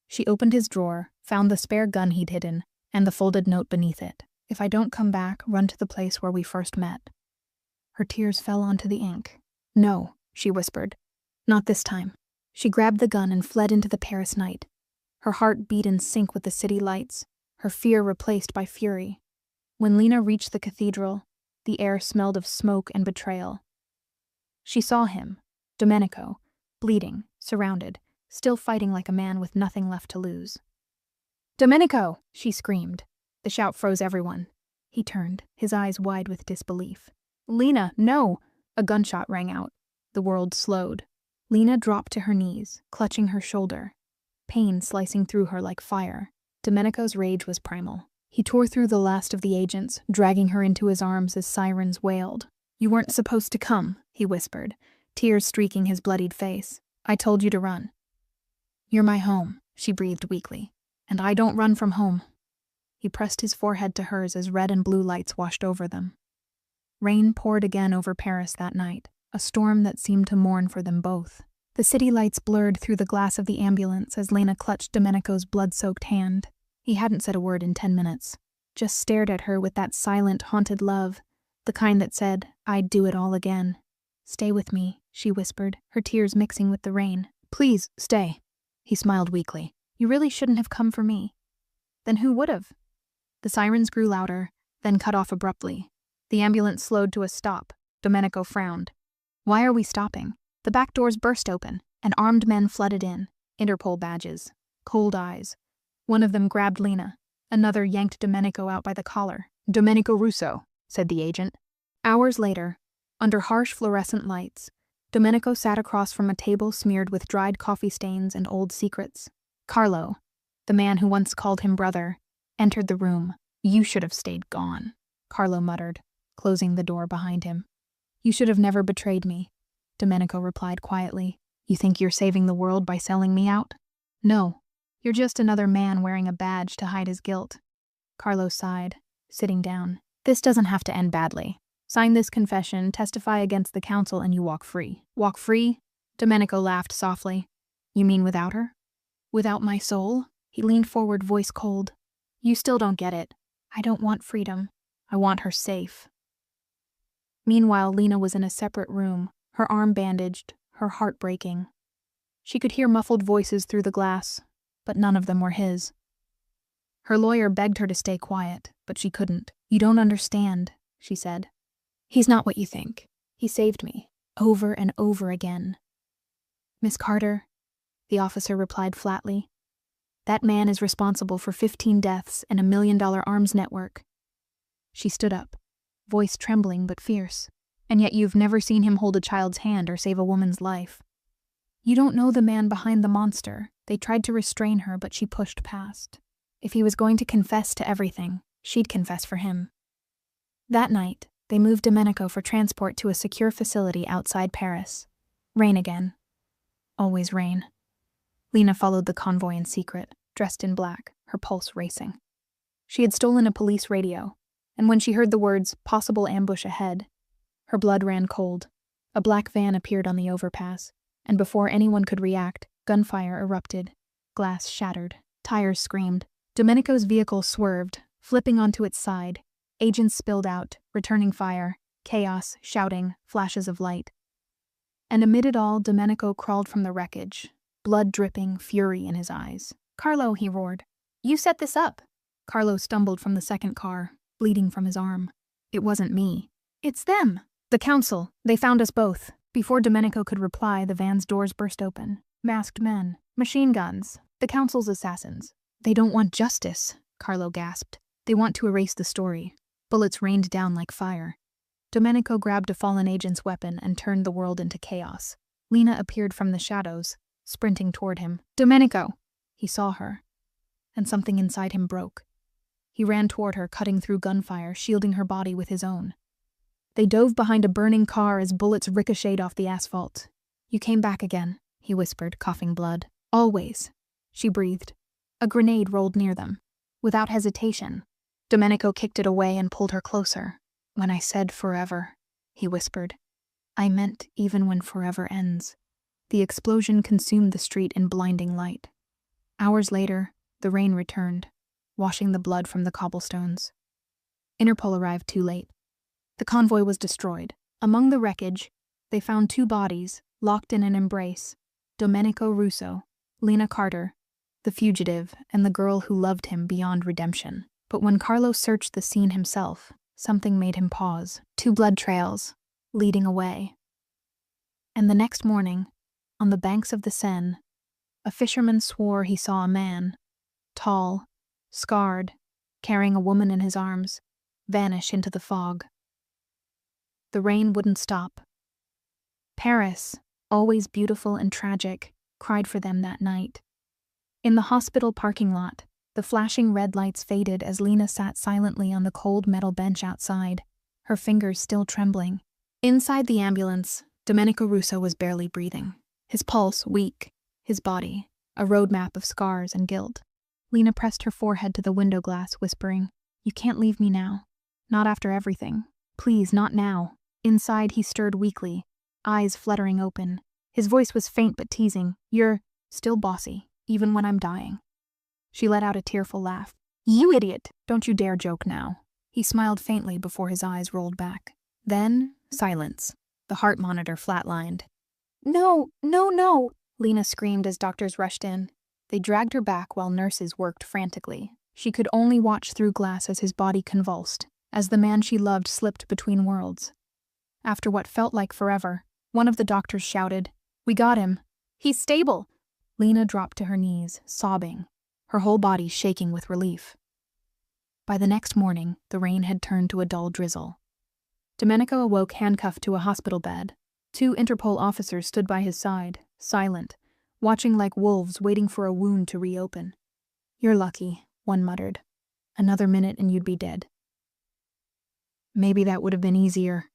She opened his drawer, found the spare gun he'd hidden, and the folded note beneath it. "If I don't come back, run to the place where we first met." Her tears fell onto the ink. "No," she whispered. "Not this time." She grabbed the gun and fled into the Paris night. Her heart beat in sync with the city lights, her fear replaced by fury. When Lena reached the cathedral, the air smelled of smoke and betrayal. She saw him, Domenico, bleeding, surrounded, still fighting like a man with nothing left to lose. "Domenico!" she screamed. The shout froze everyone. He turned, his eyes wide with disbelief. "Lena, no!" A gunshot rang out. The world slowed. Lena dropped to her knees, clutching her shoulder, pain slicing through her like fire. Domenico's rage was primal. He tore through the last of the agents, dragging her into his arms as sirens wailed. "You weren't supposed to come," he whispered, tears streaking his bloodied face. "I told you to run." "You're my home," she breathed weakly. "And I don't run from home." He pressed his forehead to hers as red and blue lights washed over them. Rain poured again over Paris that night, a storm that seemed to mourn for them both. The city lights blurred through the glass of the ambulance as Lena clutched Domenico's blood-soaked hand. He hadn't said a word in 10 minutes, just stared at her with that silent, haunted love, the kind that said, "I'd do it all again." "Stay with me," she whispered, her tears mixing with the rain. "Please, stay." He smiled weakly. "You really shouldn't have come for me." "Then who would have?" The sirens grew louder, then cut off abruptly. The ambulance slowed to a stop. Domenico frowned. "Why are we stopping?" The back doors burst open, and armed men flooded in, Interpol badges, cold eyes. One of them grabbed Lena. Another yanked Domenico out by the collar. "Domenico Russo," said the agent. Hours later, under harsh fluorescent lights, Domenico sat across from a table smeared with dried coffee stains and old secrets. Carlo, the man who once called him brother, entered the room. "You should have stayed gone," Carlo muttered, closing the door behind him. "You should have never betrayed me," Domenico replied quietly. "You think you're saving the world by selling me out?" "No, you're just another man wearing a badge to hide his guilt." Carlo sighed, sitting down. "This doesn't have to end badly. Sign this confession, testify against the council, and you walk free." "Walk free?" Domenico laughed softly. "You mean without her? Without my soul?" He leaned forward, voice cold. "You still don't get it. I don't want freedom. I want her safe." Meanwhile, Lena was in a separate room, her arm bandaged, her heart breaking. She could hear muffled voices through the glass, but none of them were his. Her lawyer begged her to stay quiet, but she couldn't. "You don't understand," she said. "He's not what you think. He saved me, over and over again." "Miss Carter," the officer replied flatly, "that man is responsible for 15 deaths and $1 million arms network." She stood up, voice trembling but fierce. "And yet you've never seen him hold a child's hand or save a woman's life. You don't know the man behind the monster. They tried to restrain her, but she pushed past. If he was going to confess to everything, she'd confess for him." That night, they moved Domenico for transport to a secure facility outside Paris. Rain again. Always rain. Lena followed the convoy in secret, dressed in black, her pulse racing. She had stolen a police radio, and when she heard the words, "possible ambush ahead," her blood ran cold. A black van appeared on the overpass, and before anyone could react, gunfire erupted. Glass shattered. Tires screamed. Domenico's vehicle swerved, flipping onto its side. Agents spilled out, returning fire, chaos, shouting, flashes of light. And amid it all, Domenico crawled from the wreckage, blood dripping, fury in his eyes. "Carlo," he roared. "You set this up." Carlo stumbled from the second car, bleeding from his arm. "It wasn't me. It's them. The council. They found us both." Before Domenico could reply, the van's doors burst open. Masked men, machine guns, the council's assassins. "They don't want justice," Carlo gasped. "They want to erase the story." Bullets rained down like fire. Domenico grabbed a fallen agent's weapon and turned the world into chaos. Lena appeared from the shadows, sprinting toward him. "Domenico!" He saw her, and something inside him broke. He ran toward her, cutting through gunfire, shielding her body with his own. They dove behind a burning car as bullets ricocheted off the asphalt. "You came back again," he whispered, coughing blood. "Always," she breathed. A grenade rolled near them. Without hesitation, Domenico kicked it away and pulled her closer. "When I said forever," he whispered, "I meant even when forever ends." The explosion consumed the street in blinding light. Hours later, the rain returned, washing the blood from the cobblestones. Interpol arrived too late. The convoy was destroyed. Among the wreckage, they found 2 bodies, locked in an embrace: Domenico Russo, Lena Carter, the fugitive, and the girl who loved him beyond redemption. But when Carlo searched the scene himself, something made him pause. 2 blood trails, leading away. And the next morning, on the banks of the Seine, a fisherman swore he saw a man, tall, scarred, carrying a woman in his arms, vanish into the fog. The rain wouldn't stop. Paris, always beautiful and tragic, cried for them that night. In the hospital parking lot, the flashing red lights faded as Lena sat silently on the cold metal bench outside, her fingers still trembling. Inside the ambulance, Domenico Russo was barely breathing, his pulse weak, his body a roadmap of scars and guilt. Lena pressed her forehead to the window glass, whispering, "You can't leave me now. Not after everything. Please, not now." Inside, he stirred weakly, eyes fluttering open. His voice was faint but teasing. "You're still bossy, even when I'm dying." She let out a tearful laugh. "You idiot! Don't you dare joke now." He smiled faintly before his eyes rolled back. Then, silence. The heart monitor flatlined. "No, no, no!" Lena screamed as doctors rushed in. They dragged her back while nurses worked frantically. She could only watch through glass as his body convulsed, as the man she loved slipped between worlds. After what felt like forever, One of the doctors shouted, "We got him. He's stable." Lena dropped to her knees, sobbing, her whole body shaking with relief. By the next morning, the rain had turned to a dull drizzle. Domenico awoke handcuffed to a hospital bed. 2 Interpol officers stood by his side, silent, watching like wolves waiting for a wound to reopen. "You're lucky," one muttered. "Another minute and you'd be dead." "Maybe that would have been easier,"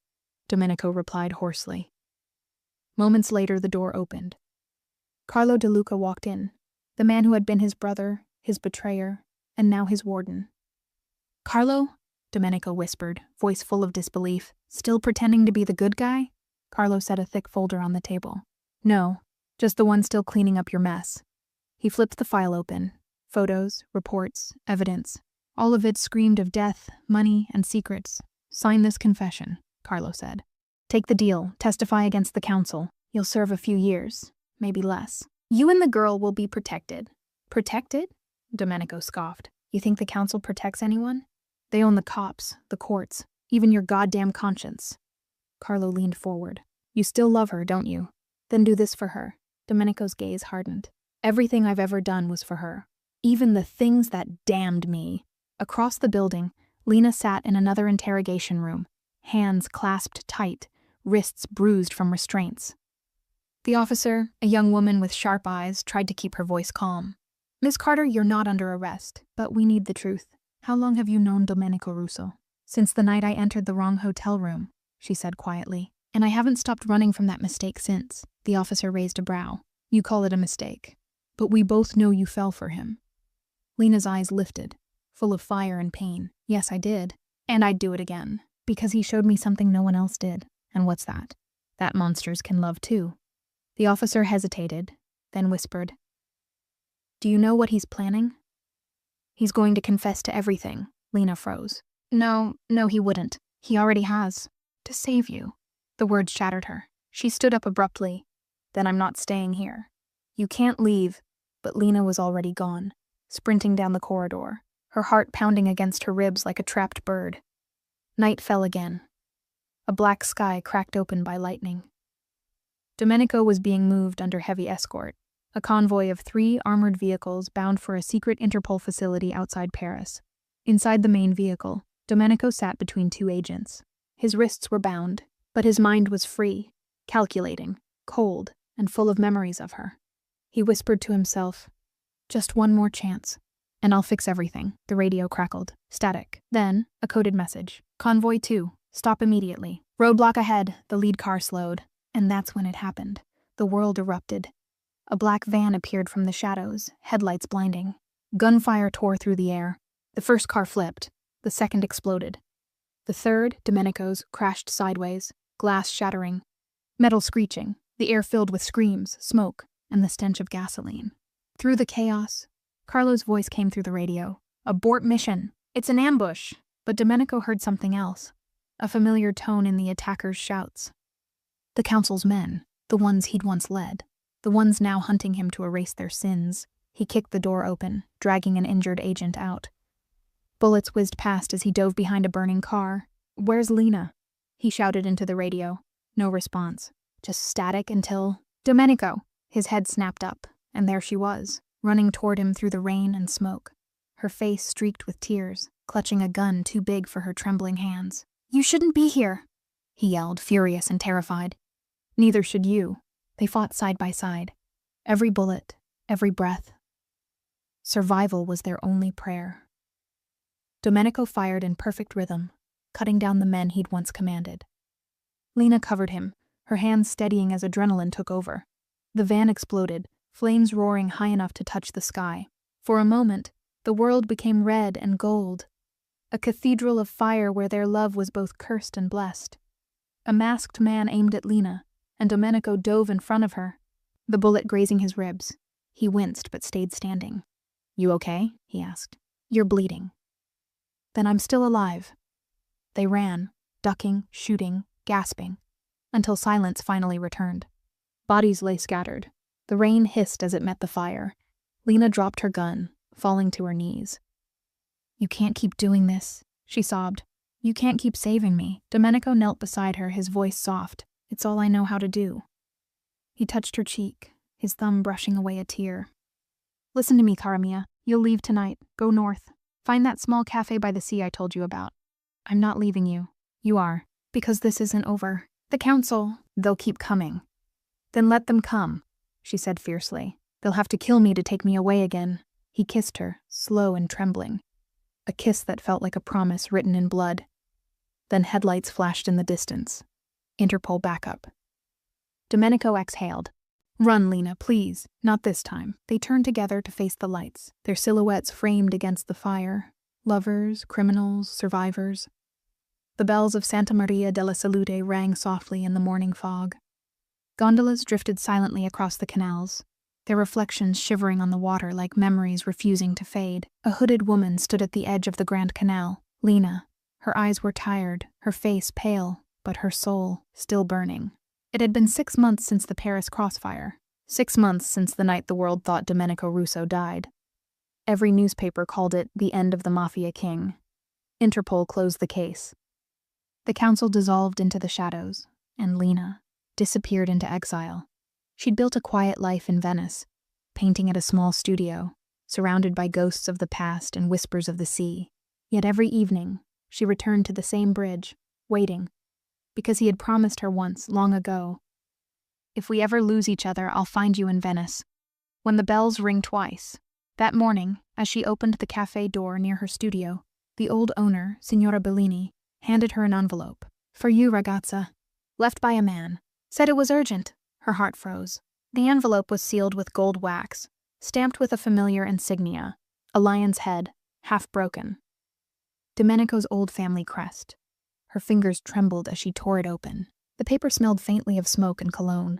Domenico replied hoarsely. Moments later, the door opened. Carlo De Luca walked in, the man who had been his brother, his betrayer, and now his warden. "Carlo?" Domenico whispered, voice full of disbelief. "Still pretending to be the good guy?" Carlo set a thick folder on the table. "No, just the one still cleaning up your mess." He flipped the file open. Photos, reports, evidence. All of it screamed of death, money, and secrets. "Sign this confession," Carlo said. "Take the deal, testify against the council. You'll serve a few years, maybe less. You and the girl will be protected." "Protected?" Domenico scoffed. "You think the council protects anyone? They own the cops, the courts, even your goddamn conscience." Carlo leaned forward. "You still love her, don't you? Then do this for her." Domenico's gaze hardened. "Everything I've ever done was for her. Even the things that damned me." Across the building, Lena sat in another interrogation room, hands clasped tight, wrists bruised from restraints. The officer, a young woman with sharp eyes, tried to keep her voice calm. "Miss Carter, you're not under arrest, but we need the truth. How long have you known Domenico Russo?" "Since the night I entered the wrong hotel room," she said quietly. "And I haven't stopped running from that mistake since." The officer raised a brow. "You call it a mistake, but we both know you fell for him." Lena's eyes lifted, full of fire and pain. "Yes, I did. And I'd do it again. Because he showed me something no one else did. And what's that? That monsters can love too." The officer hesitated, then whispered, "Do you know what he's planning?" "He's going to confess to everything." Lena froze. No, he wouldn't. He already has. To save you." The words shattered her. She stood up abruptly. "Then I'm not staying here." "You can't leave." But Lena was already gone, sprinting down the corridor, her heart pounding against her ribs like a trapped bird. Night fell again. A black sky cracked open by lightning. Domenico was being moved under heavy escort, a convoy of 3 armored vehicles bound for a secret Interpol facility outside Paris. Inside the main vehicle, Domenico sat between 2 agents. His wrists were bound, but his mind was free, calculating, cold, and full of memories of her. He whispered to himself, "Just one more chance, and I'll fix everything." The radio crackled, static. Then, a coded message. "Convoy 2, stop immediately. Roadblock ahead." The lead car slowed, and that's when it happened. The world erupted. A black van appeared from the shadows, headlights blinding. Gunfire tore through the air. The first car flipped. The second exploded. The third, Domenico's, crashed sideways, glass shattering, metal screeching, the air filled with screams, smoke, and the stench of gasoline. Through the chaos, Carlo's voice came through the radio. "Abort mission. It's an ambush." But Domenico heard something else, a familiar tone in the attacker's shouts. The council's men, the ones he'd once led, the ones now hunting him to erase their sins. He kicked the door open, dragging an injured agent out. Bullets whizzed past as he dove behind a burning car. "Where's Lena?" he shouted into the radio. No response, just static until... "Domenico!" His head snapped up, and there she was, running toward him through the rain and smoke, her face streaked with tears, clutching a gun too big for her trembling hands. "You shouldn't be here," he yelled, furious and terrified. "Neither should you." They fought side by side. Every bullet, every breath. Survival was their only prayer. Domenico fired in perfect rhythm, cutting down the men he'd once commanded. Lena covered him, her hands steadying as adrenaline took over. The van exploded, flames roaring high enough to touch the sky. For a moment, the world became red and gold, a cathedral of fire where their love was both cursed and blessed. A masked man aimed at Lena, and Domenico dove in front of her, the bullet grazing his ribs. He winced but stayed standing. "You okay?" he asked. "You're bleeding." "Then I'm still alive." They ran, ducking, shooting, gasping, until silence finally returned. Bodies lay scattered. The rain hissed as it met the fire. Lena dropped her gun, falling to her knees. "You can't keep doing this," she sobbed. "You can't keep saving me." Domenico knelt beside her, his voice soft. It's all I know how to do." He touched her cheek, his thumb brushing away a tear. "Listen to me, cara mia. You'll leave tonight. Go north. Find that small cafe by the sea I told you about. I'm not leaving you. You are. Because this isn't over. The council, they'll keep coming." "Then let them come," she said fiercely. "They'll have to kill me to take me away again." He kissed her, slow and trembling. A kiss that felt like a promise written in blood. Then headlights flashed in the distance. Interpol backup. Domenico exhaled. "Run, Lena, please. Not this time." They turned together to face the lights, their silhouettes framed against the fire. Lovers, criminals, survivors. The bells of Santa Maria della Salute rang softly in the morning fog. Gondolas drifted silently across the canals, their reflections shivering on the water like memories refusing to fade. A hooded woman stood at the edge of the Grand Canal. Lena. Her eyes were tired, her face pale, but her soul still burning. It had been 6 months since the Paris crossfire. 6 months since the night the world thought Domenico Russo died. Every newspaper called it the end of the Mafia king. Interpol closed the case. The council dissolved into the shadows, and Lena disappeared into exile. She'd built a quiet life in Venice, painting at a small studio, surrounded by ghosts of the past and whispers of the sea. Yet every evening, she returned to the same bridge, waiting, because he had promised her once, long ago, "If we ever lose each other, I'll find you in Venice." When the bells ring twice. That morning, as she opened the cafe door near her studio, the old owner, Signora Bellini, handed her an envelope. "For you, ragazza. Left by a man. Said it was urgent." Her heart froze. The envelope was sealed with gold wax, stamped with a familiar insignia, a lion's head, half broken. Domenico's old family crest. Her fingers trembled as she tore it open. The paper smelled faintly of smoke and cologne.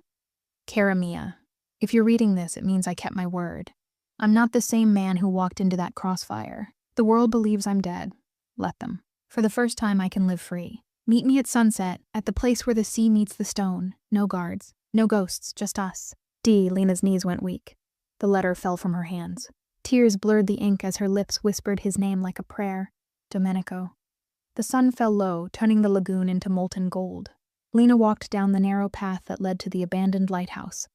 "Cara mia, if you're reading this, it means I kept my word. I'm not the same man who walked into that crossfire. The world believes I'm dead. Let them. For the first time, I can live free. Meet me at sunset, at the place where the sea meets the stone. No guards, no ghosts, just us." Lena's knees went weak. The letter fell from her hands. Tears blurred the ink as her lips whispered his name like a prayer. Domenico. The sun fell low, turning the lagoon into molten gold. Lena walked down the narrow path that led to the abandoned lighthouse,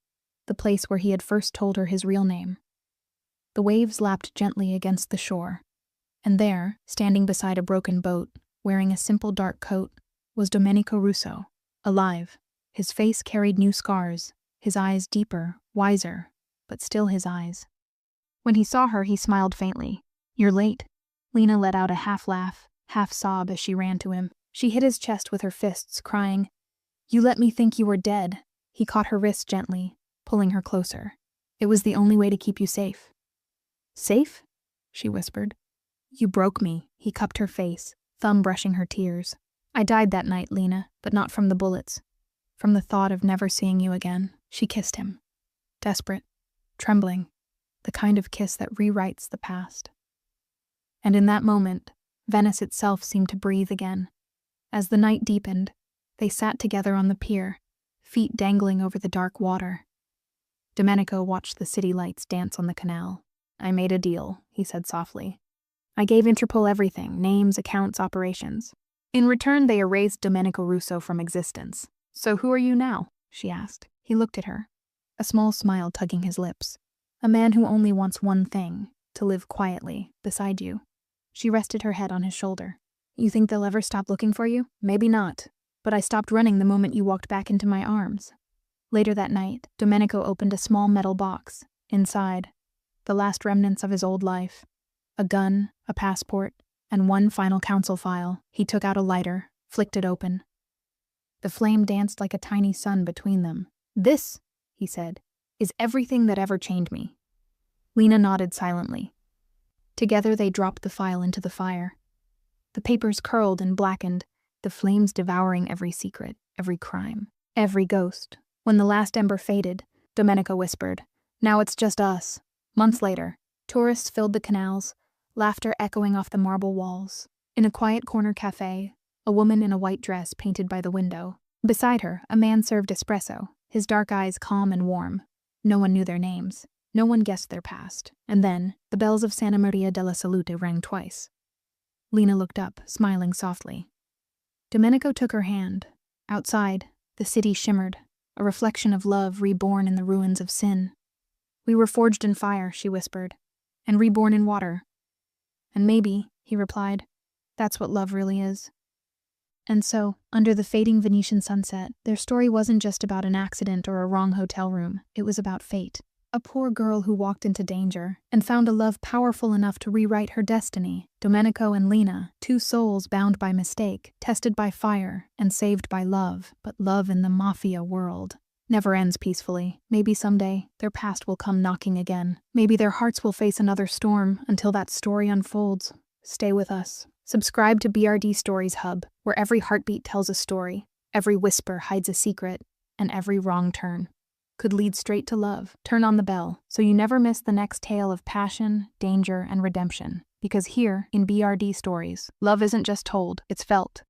the place where he had first told her his real name. The waves lapped gently against the shore, and there, standing beside a broken boat, wearing a simple dark coat, was Domenico Russo, alive. His face carried new scars, his eyes deeper, wiser, but still his eyes. When he saw her, he smiled faintly. "You're late." Lena let out a half-laugh, half-sob as she ran to him. She hit his chest with her fists, crying, "You let me think you were dead." He caught her wrist gently, pulling her closer. "It was the only way to keep you safe." "Safe?" she whispered. "You broke me." He cupped her face, thumb brushing her tears. "I died that night, Lena, but not from the bullets. From the thought of never seeing you again." She kissed him. Desperate, trembling, the kind of kiss that rewrites the past. And in that moment, Venice itself seemed to breathe again. As the night deepened, they sat together on the pier, feet dangling over the dark water. Domenico watched the city lights dance on the canal. "I made a deal," he said softly. "I gave Interpol everything, names, accounts, operations. In return, they erased Domenico Russo from existence. So who are you now?" she asked. He looked at her, a small smile tugging his lips. "A man who only wants one thing, to live quietly, beside you." She rested her head on his shoulder. "You think they'll ever stop looking for you? Maybe not. But I stopped running the moment you walked back into my arms." Later that night, Domenico opened a small metal box. Inside, the last remnants of his old life. A gun, a passport, and one final council file. He took out a lighter, flicked it open. The flame danced like a tiny sun between them. "This," he said, "is everything that ever chained me." Lena nodded silently. Together they dropped the file into the fire. The papers curled and blackened, the flames devouring every secret, every crime, every ghost. When the last ember faded, Domenico whispered, "Now it's just us." Months later, tourists filled the canals, laughter echoing off the marble walls. In a quiet corner cafe, a woman in a white dress painted by the window. Beside her, a man served espresso, his dark eyes calm and warm. No one knew their names. No one guessed their past. And then, the bells of Santa Maria della Salute rang twice. Lena looked up, smiling softly. Domenico took her hand. Outside, The city shimmered, a reflection of love reborn in the ruins of sin. "We were forged in fire," she whispered, "and reborn in water." "And maybe," he replied, "that's what love really is." And so, under the fading Venetian sunset, their story wasn't just about an accident or a wrong hotel room, it was about fate. A poor girl who walked into danger and found a love powerful enough to rewrite her destiny. Domenico and Lena, two souls bound by mistake, tested by fire, and saved by love. But love in the Mafia world never ends peacefully. Maybe someday, their past will come knocking again. Maybe their hearts will face another storm. Until that story unfolds, stay with us. Subscribe to BRD Stories Hub, where every heartbeat tells a story, every whisper hides a secret, and every wrong turn could lead straight to love. Turn on the bell so you never miss the next tale of passion, danger, and redemption. Because here, in BRD Stories, love isn't just told, it's felt.